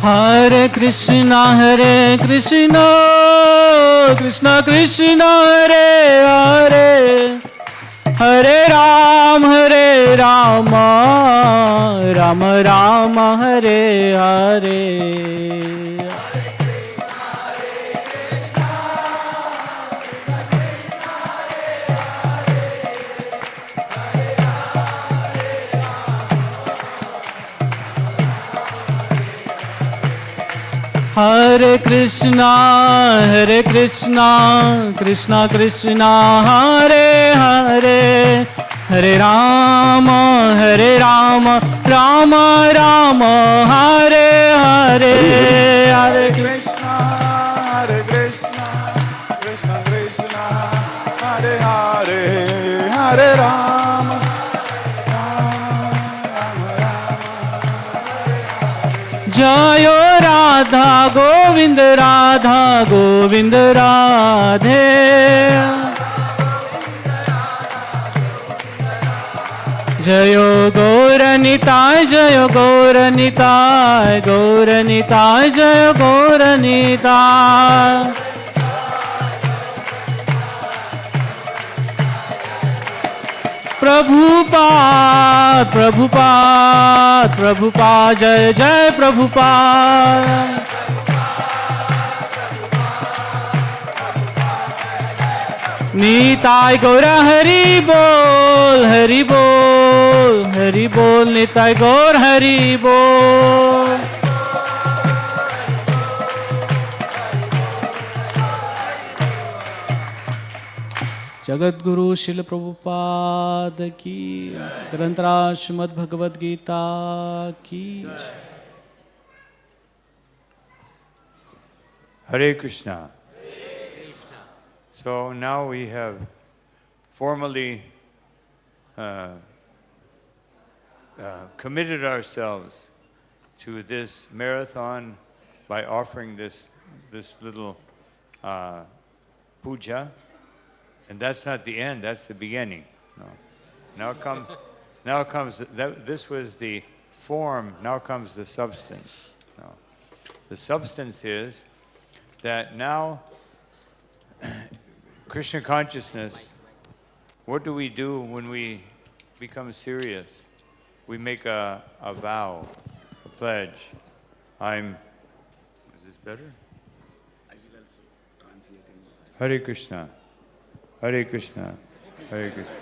हरे कृष्णा कृष्णा कृष्णा हरे हरे, हरे राम राम राम हरे हरे। हरे कृष्णा कृष्णा कृष्णा हरे हरे, हरे राम राम राम हरे हरे, हरे कृष्णा कृष्णा कृष्णा हरे हरे, हरे राम जयो राधा गोविंद राधे, जयो गौरनिताय जय गौरनिताय जय गौरनिताय। प्रभुपाद जय जय प्रभुपाद। निताय गौर हरि बोल निताय गौर हरि बोल। जगद्गुरु शिल प्रभुपाद की, ग्रंथरा श्रीमद् भगवद गीता की। Hare Krishna. So now we have formally committed ourselves to this marathon by offering this little puja. And that's not the end, that's the beginning. No. Now comes, this was the form, now comes the substance. No. The substance is that now, Krishna consciousness, what do we do when we become serious? We make a vow, a pledge. Is this better? I will also translate in Hare Krishna. Hare Krishna, Hare Krishna.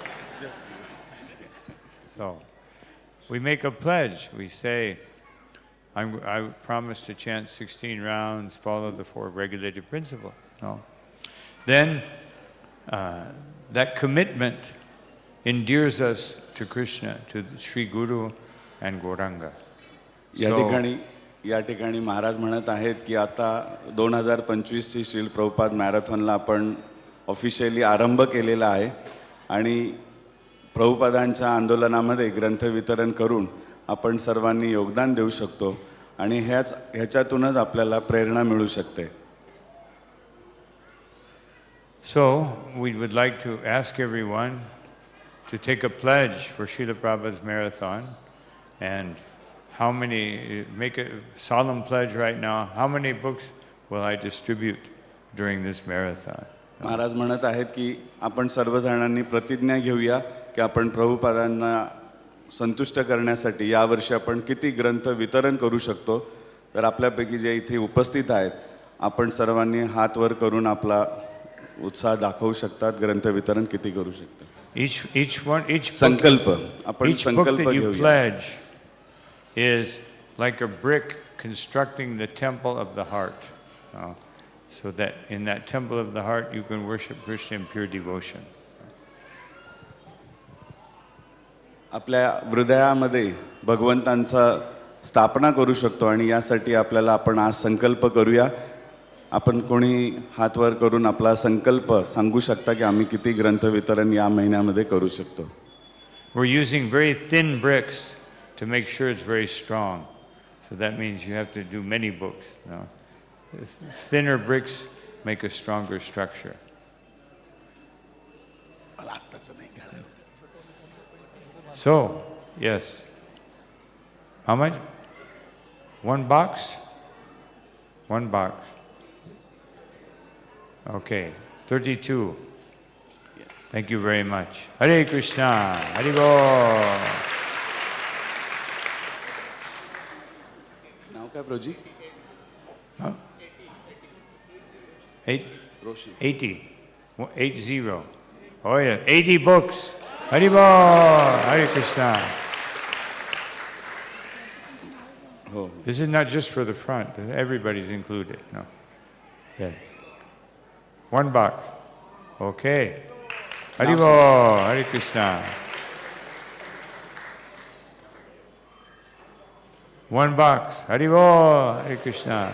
So, we make a pledge. We say, I promise to chant 16 rounds, follow the 4 regulated principles. No. Then, that commitment endears us to Krishna, to Sri Guru and Gauranga. या ठिकाणी महाराज म्हणत आहेत की आता 2025 ची श्रील प्रभुपाद मॅरेथॉनला आपण officially आरंभ केलेला आहे आणि प्रभुपादांच्या आंदोलनामध्ये ग्रंथ वितरण करून आपण सर्वांनी योगदान देऊ शकतो आणि ह्याच्यातूनच आपल्याला प्रेरणा मिळू शकते. So we would like to ask everyone to take a pledge for Srila Prabhupada's marathon, and make a solemn pledge right now. How many books will I distribute during this marathon? महाराज म्हणत आहेत की आपण सर्वजणांनी प्रतिज्ञा घेऊया की आपण प्रभुपादांना संतुष्ट करण्यासाठी यावर्षी आपण किती ग्रंथ वितरण करू शकतो. तर आपल्यापैकी जे इथे उपस्थित आहेत आपण सर्वांनी हात वर करून आपला उत्साह दाखवू शकतात. ग्रंथ वितरण किती करू शकतो. Each book, संकल्प आपण each book संकल्प that you घेऊया. pledge is like a brick constructing the temple of the heart. So that in that temple of the heart you can worship Krishna in pure devotion. आपल्या हृदयामध्ये भगवंतांचा स्थापना करू शकतो आणि यासाठी आपल्याला आपण आज संकल्प करूया. आपण कोणी हात वर करून आपला संकल्प सांगू शकता की आम्ही किती ग्रंथ वितरण या महिन्यामध्ये करू शकतो. We're using very thin bricks to make sure it's very strong. So that means you have to do many books. Thinner bricks make a stronger structure. So, yes. How much? One box? One box. Okay, 32. Yes. Thank you very much. Hare Krishna. Hare Bol. नाव काय प्रभुजी? Huh? 80. 80. Oh yeah, 80 books. Hare Bol. Hare Krishna. हो. This is not just for the front. Everybody's included. No. Yeah. One box. Okay. Hare Bol. Hare Krishna. One box. Hare Bol. Hare Krishna.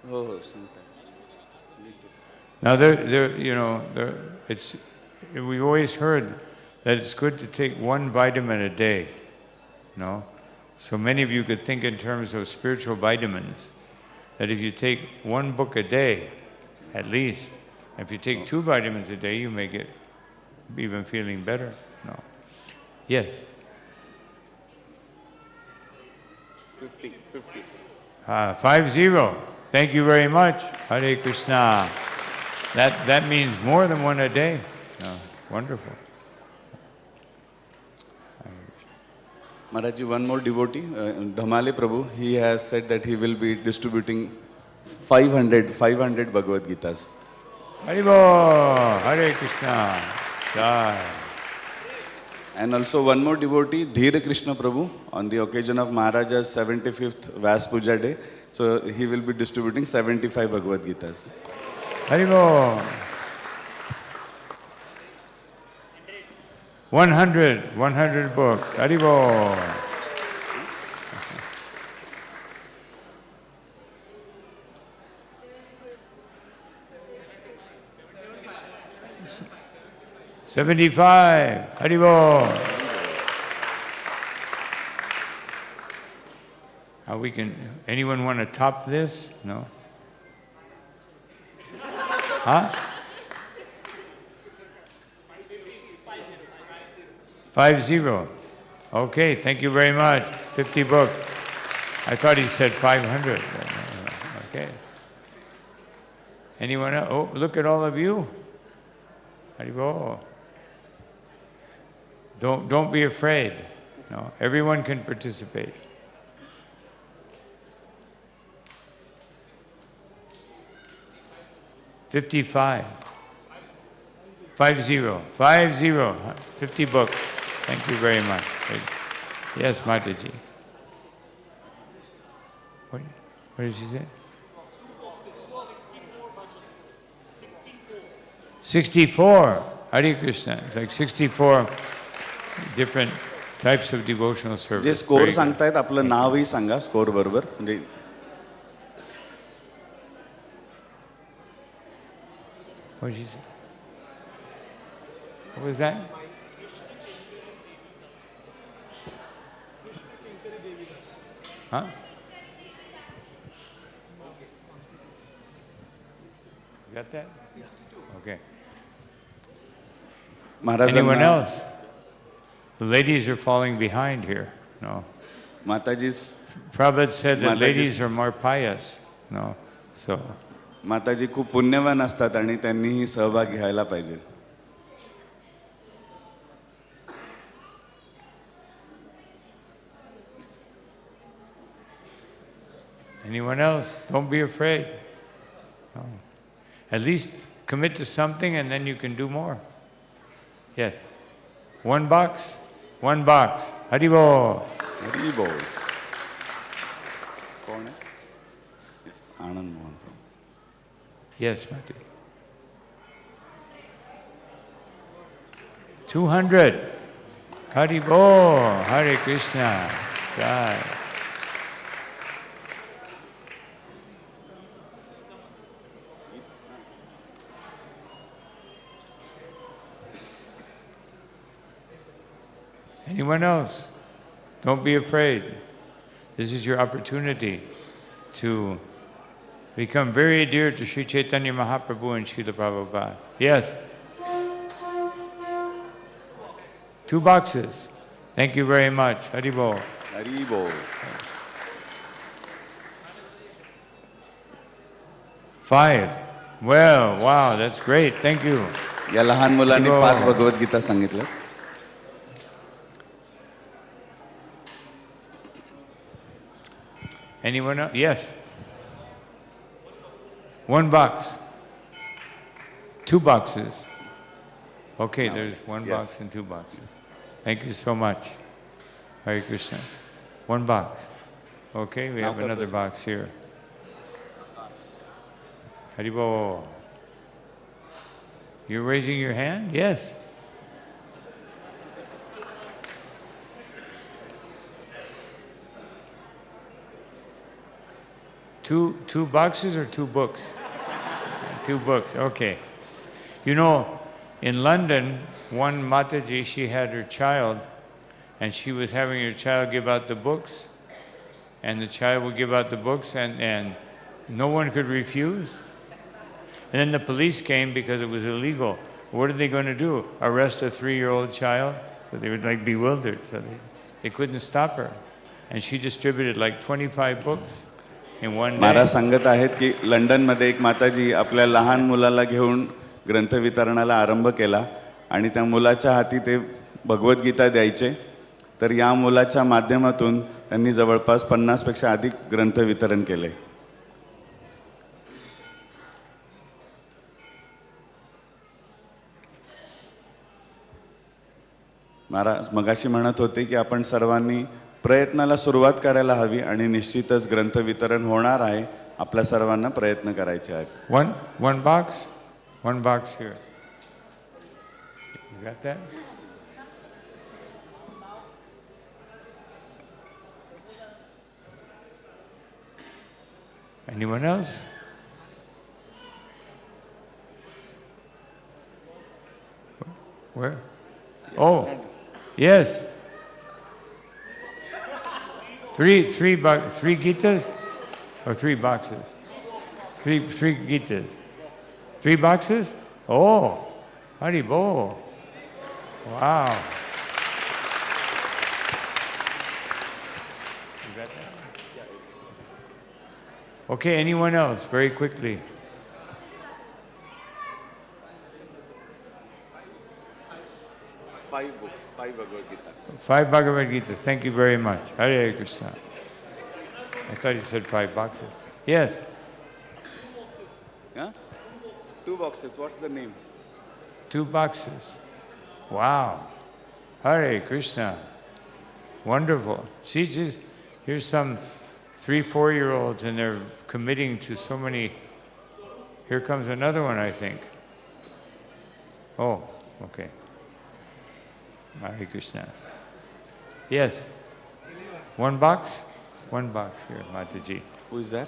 हो हो सांगता. Now, we've always heard that it's good to take one vitamin a day, no? So many of you could think in terms of spiritual vitamins, that if you take one book a day, at least, if you take 2 vitamins a day, you may get even feeling better, no? Yes? 50. 50. Thank you very much. Hare Krishna. That means more than one a day. No, wonderful. Maharaj, one more devotee, Dhamale Prabhu, he has said that he will be distributing 500 Bhagavad Gitas. Hare Bol. Hare Krishna. Jai. And also one more devotee, Dhira Krishna Prabhu, on the occasion of Maharaj's 75th Vas Puja Day. So he will be distributing 75 Bhagavad Gitas. Hare Bol. 100 books. Hare Bol. $75. Hare Bol. Anyone want to top this? No? Huh? 50. Okay, thank you very much. 50 books. I thought he said 500. Okay. Anyone else? Oh, look at all of you. Haribol. Don't be afraid. No, everyone can participate. $55. 50 books. Thank you very much. Yes, Mataji. What did she say? 64. Hare Krishna. It's like 64 different types of devotional service. J score सांगतायत आपलं नावही सांगा score बरोबर म्हणजे What did you say? What was that? Huh? You got that? 62. Okay. Anyone else? The ladies are falling behind here. No. Mataji's Prabhupada said that ladies are more pious. No. So. माताजी खूप पुण्यवान असतात आणि त्यांनीही सहभाग घ्यायला पाहिजे. Anyone else? Don't be afraid. No. At least commit to something and then you can do more. Yes. One box? One box. Haribol. Haribol. कौन है? Yes, Anand Mohan. Yes, Mati. 200. Haribol. Hare Krishna. Jai. Anyone else? Don't be afraid. This is your opportunity to become very dear to Sri Chaitanya Mahaprabhu and Srila Prabhupada. Yes? 2 boxes. Thank you very much. Haribol. Haribol. 5. Well, wow, that's great. Thank you. या लहान मुलांनी 5 भगवद्गीता सांगितलं. Anyone else? Yes. 1 box. 2 boxes. Okay, there's 1 box and 2 boxes. Thank you so much. Hare Krishna. 1 box. Okay, we have another box here. Haribol. You're raising your hand? Yes. Two boxes or 2 books? 2 books, okay. You know, in London, one Mataji, she had her child, and she was having her child give out the books, and the child would give out the books, and no one could refuse. And then the police came because it was illegal. What are they going to do? Arrest a 3-year-old child? So they were like bewildered, so they couldn't stop her. And she distributed like 25 books. महाराज सांगत आहेत की लंडनमध्ये एक माताजी आपल्या लहान मुलाला घेऊन ग्रंथ वितरणाला आरंभ केला आणि त्या मुलाच्या हाती ते भगवद्गीता द्यायचे. तर या मुलाच्या माध्यमातून त्यांनी जवळपास 50 पेक्षा अधिक ग्रंथ वितरण केले. महाराज मगाशी म्हणत होते की आपण सर्वांनी प्रयत्नाला सुरुवात करायला हवी आणि निश्चितच ग्रंथ वितरण होणार आहे. आपल्या सर्वांना प्रयत्न करायचे आहेत. One box here. You got that? Anyone else? Where? Oh, yes. 3 Gitas or 3 boxes? 3 Gitas. 3 boxes? Oh, Haribol. Wow. You got that? Okay, anyone else? Very quickly. Five books, 5 Bhagavad Gita. 5 Bhagavad Gita. Thank you very much. Hare Krishna. I thought you said 5 boxes. Yes. Yeah? 2 boxes. What's the name? 2 boxes. Wow. Hare Krishna. Wonderful. See, just here's some 3-4-year-olds and they're committing to so many. Here comes another one, I think. Oh, okay. Hare Krishna. Yes. 1 box? 1 box here, Mataji. Who is that?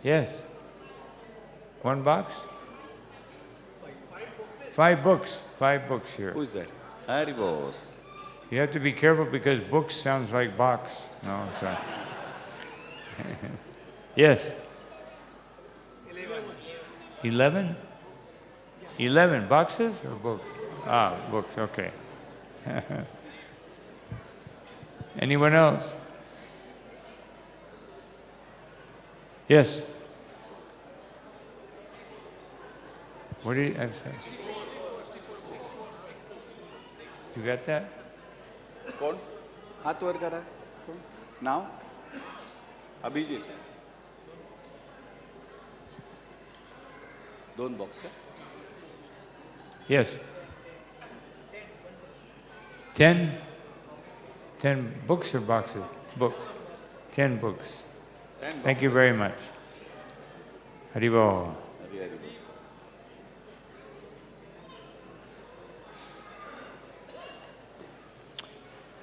Yes. 1 box? 5 books. 5 books here. Who is that? Haribol. You have to be careful because books sounds like box. No, sorry. Yes. 11? 11 boxes or books? Ah, books, okay. Anyone else? Yes. What did I say? You got that? कोण? हात वर करा. नाव? Abhijit 2 box का? Yes. 10 books or boxes? Books. 10 books. 10 Thank you very much. Haribo.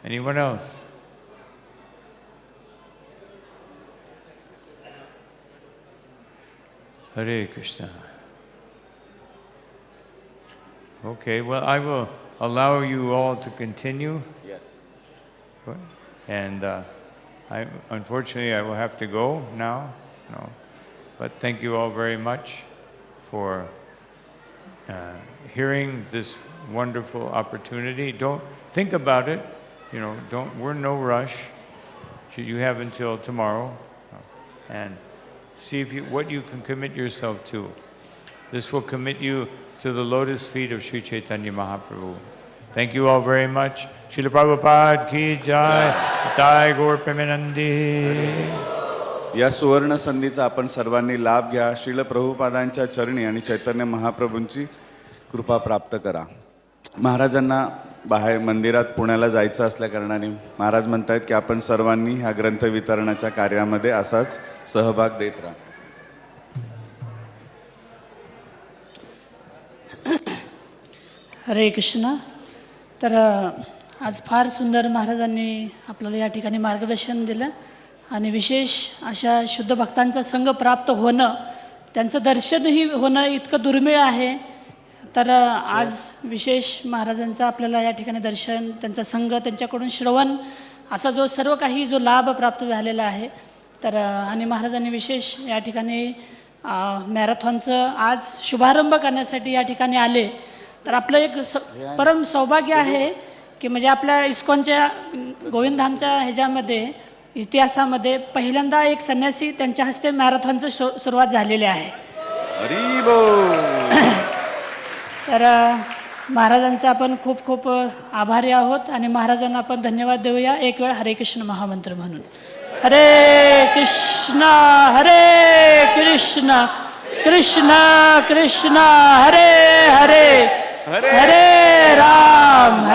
Anyone else? Hare Krishna. Okay, well, I will allow you all to continue. Yes. And unfortunately, I will have to go now. No. But thank you all very much for hearing this wonderful opportunity. Don't think about it. You know, we're in no rush. You have until tomorrow. And see what you can commit yourself to. This will commit you to the lotus feet of Sri Chaitanya Mahaprabhu. Thank you all very much. Srila Prabhupada ki jai, jai Gaur Premanandi. या सुवर्ण संधीचा आपण सर्वांनी लाभ घ्या. श्रील प्रभुपादांच्या चरणी आणि चैतन्य महाप्रभूंची कृपा प्राप्त करा. महाराजांना बाहेर मंदिरात पुण्याला जायचं असल्या कारणाने महाराज म्हणतायत की आपण सर्वांनी ह्या ग्रंथ वितरणाच्या कार्यामध्ये असाच सहभाग देत राहा. हरे कृष्ण. तर आज फार सुंदर महाराजांनी आपल्याला या ठिकाणी मार्गदर्शन दिलं आणि विशेष अशा शुद्ध भक्तांचा संग प्राप्त होणं, त्यांचं दर्शनही होणं इतकं दुर्मिळ आहे. तर आज विशेष महाराजांचं आपल्याला या ठिकाणी दर्शन, त्यांचा संग, त्यांच्याकडून श्रवण असा जो सर्व काही जो लाभ प्राप्त झालेला आहे. तर आणि महाराजांनी विशेष या ठिकाणी मॅरेथॉनचं आज शुभारंभ करण्यासाठी या ठिकाणी आले. तर आपलं एक परम सौभाग्य आहे की म्हणजे आपल्या इस्कॉनच्या गोविंदधामच्या ह्याच्यामध्ये इतिहासामध्ये पहिल्यांदा एक संन्यासी त्यांच्या हस्ते मॅरेथॉनचं सुरुवात झालेली आहे. तर महाराजांचं आपण खूप खूप आभारी आहोत आणि महाराजांना आपण धन्यवाद देऊया एक वेळ हरे कृष्ण महामंत्र म्हणून. हरे कृष्ण कृष्ण कृष्ण हरे हरे हरे राम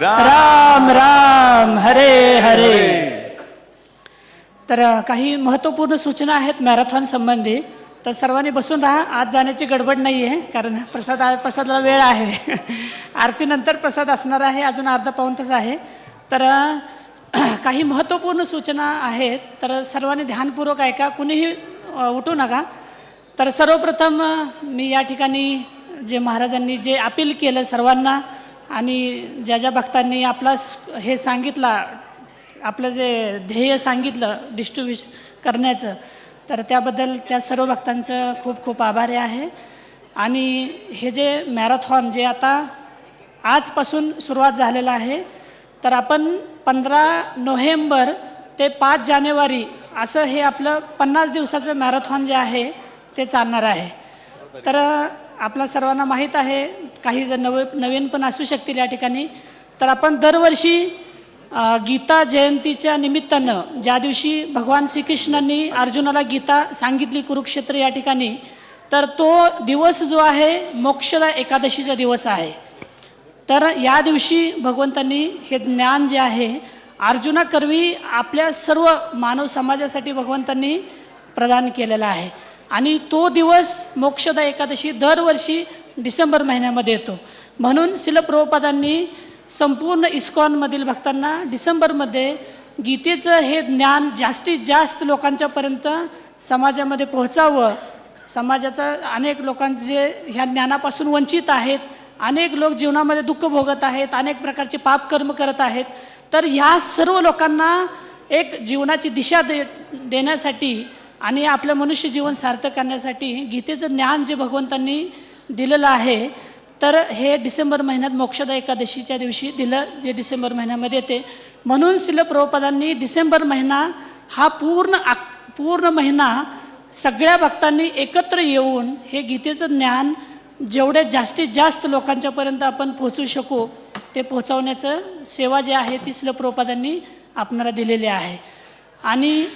राम राम हरे हरे. तर काही महत्त्वपूर्ण सूचना आहेत मॅरेथॉन संबंधी. तर सर्वांनी बसून राहा. आज जाण्याची गडबड नाही आहे कारण प्रसादाला वेळ आहे. आरतीनंतर प्रसाद असणार आहे, अजून अर्धा पाऊण तास आहे. तर काही महत्त्वपूर्ण सूचना आहेत. तर सर्वांनी ध्यानपूर्वक ऐका, कुणीही उठू नका. तर सर्वप्रथम मी या ठिकाणी जे महाराजांनी जे अपील केलं सर्वांना आणि ज्या भक्तांनी आपला हे सांगितलं, आपलं जे ध्येय सांगितलं डिस्ट्रीब्यूशन करण्याचं, तर त्याबद्दल त्या सर्व भक्तांचं खूप खूप आभारी आहे. आणि हे जे मॅरेथॉन जे आता आजपासून सुरुवात झालेलं आहे, तर आपण 15 नोव्हेंबर ते 5 जानेवारी असं हे आपलं 50 दिवसाचं मॅरेथॉन जे आहे ते चालणार आहे. तर आपल्या सर्वांना माहीत आहे, काही जर नवीन पण असू शकतील या ठिकाणी. तर आपण दरवर्षी गीता जयंतीच्या निमित्तानं, ज्या दिवशी भगवान श्रीकृष्णांनी अर्जुनाला गीता सांगितली कुरुक्षेत्र या ठिकाणी, तर तो दिवस जो आहे मोक्षदा एकादशीचा दिवस आहे. तर या दिवशी भगवंतांनी हे ज्ञान जे आहे अर्जुनाकरवी आपल्या सर्व मानव समाजासाठी भगवंतांनी प्रदान केलेला आहे. आणि तो दिवस मोक्षदा एकादशी दरवर्षी डिसेंबर महिन्यामध्ये येतो. म्हणून श्रील प्रभुपादांनी संपूर्ण इस्कॉनमधील भक्तांना डिसेंबरमध्ये गीतेचं हे ज्ञान जास्तीत जास्त लोकांच्यापर्यंत समाजामध्ये पोहोचावं. समाजाचा अनेक लोकांचे जे ह्या ज्ञानापासून वंचित आहेत, अनेक लोक जीवनामध्ये दुःख भोगत आहेत, अनेक प्रकारचे पापकर्म करत आहेत. तर ह्या सर्व लोकांना एक जीवनाची दिशा देण्यासाठी आणि आपलं मनुष्य जीवन सार्थक करण्यासाठी गीतेचं ज्ञान जे भगवंतांनी दिलेलं आहे, तर हे डिसेंबर महिन्यात मोक्षदा एकादशीच्या दिवशी दिलं, जे डिसेंबर महिन्यामध्ये येते. म्हणून श्रील प्रभुपादांनी डिसेंबर महिना हा पूर्ण महिना सगळ्या भक्तांनी एकत्र येऊन हे गीतेचं ज्ञान जेवढे जास्तीत जास्त लोकांच्यापर्यंत आपण पोहोचू शकू ते पोहोचवण्याचं सेवा जी आहे ती श्रील प्रभुपादांनी आपणाला दिलेली आहे. आणि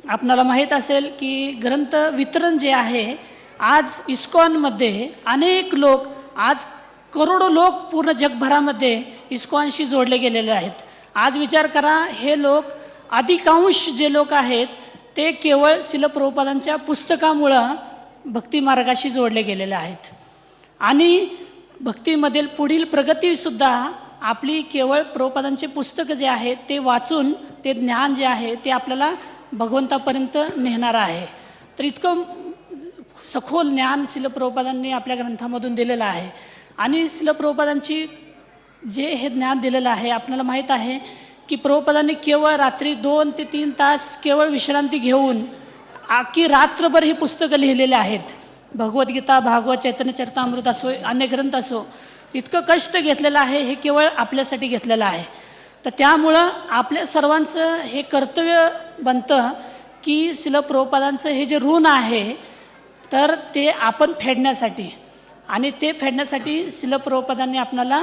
आपणाला माहीत असेल की ग्रंथ वितरण जे आहे आज इस्कॉनमध्ये अनेक लोक, आज करोडो लोक पूर्ण जगभरामध्ये इस्कॉनशी जोडले गेलेले आहेत. आज विचार करा, हे लोक अधिकांश जे लोक आहेत ते केवळ श्रील प्रभुपादांच्या पुस्तकामुळं भक्ती मार्गाशी जोडले गेलेले आहेत. आणि भक्तीमधील पुढील प्रगतीसुद्धा आपली केवळ प्रभुपादांचे पुस्तक जे आहे ते वाचून ते ज्ञान जे आहे ते आपल्याला भगवंतापर्यंत नेणार आहे. तर इतकं सखोल ज्ञान श्रील प्रभुपादांनी आपल्या ग्रंथामधून दिलेलं आहे. आणि श्रील प्रभुपादांची जे हे ज्ञान दिलेलं आहे, आपल्याला माहीत आहे की प्रभुपादांनी केवळ रात्री 2 ते 3 तास केवळ विश्रांती घेऊन आखी रात्रभर ही पुस्तकं लिहिलेली आहेत. भगवद्गीता, भागवत, चैतन्य चरितामृत असो, अन्य ग्रंथ असो, इतकं कष्ट घेतलेलं आहे, हे केवळ आपल्यासाठी घेतलेलं आहे. तर त्यामुळं आपल्या सर्वांचं हे कर्तव्य बनतं की श्रील प्रभुपादांचं हे जे ऋण आहे तर ते आपण फेडण्यासाठी, आणि ते फेडण्यासाठी श्रील प्रभुपादांनी आपणाला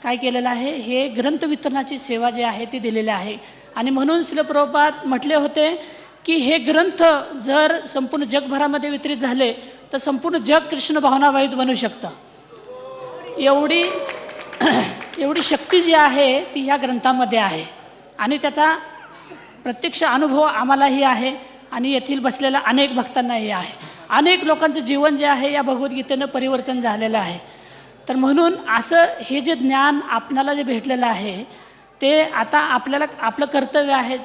काय केलेलं आहे, हे ग्रंथ वितरणाची सेवा जी आहे ती दिलेली आहे. आणि म्हणून श्रील प्रभुपाद म्हटले होते की हे ग्रंथ जर संपूर्ण जगभरामध्ये वितरित झाले तर संपूर्ण जग कृष्ण भावनावाहित बनू शकतं. एवढी शक्ती जी आहे ती ह्या ग्रंथामध्ये आहे. आणि त्याचा प्रत्यक्ष अनुभव आम्हालाही आहे आणि येथील बसलेल्या अनेक भक्तांनाही आहे. अनेक लोकांचं जीवन जे आहे या भगवद्गीतेनं परिवर्तन झालेलं आहे. तर म्हणून असं हे जे ज्ञान आपणाला जे भेटलेलं आहे ते आता आपल्याला आपलं कर्तव्य आहे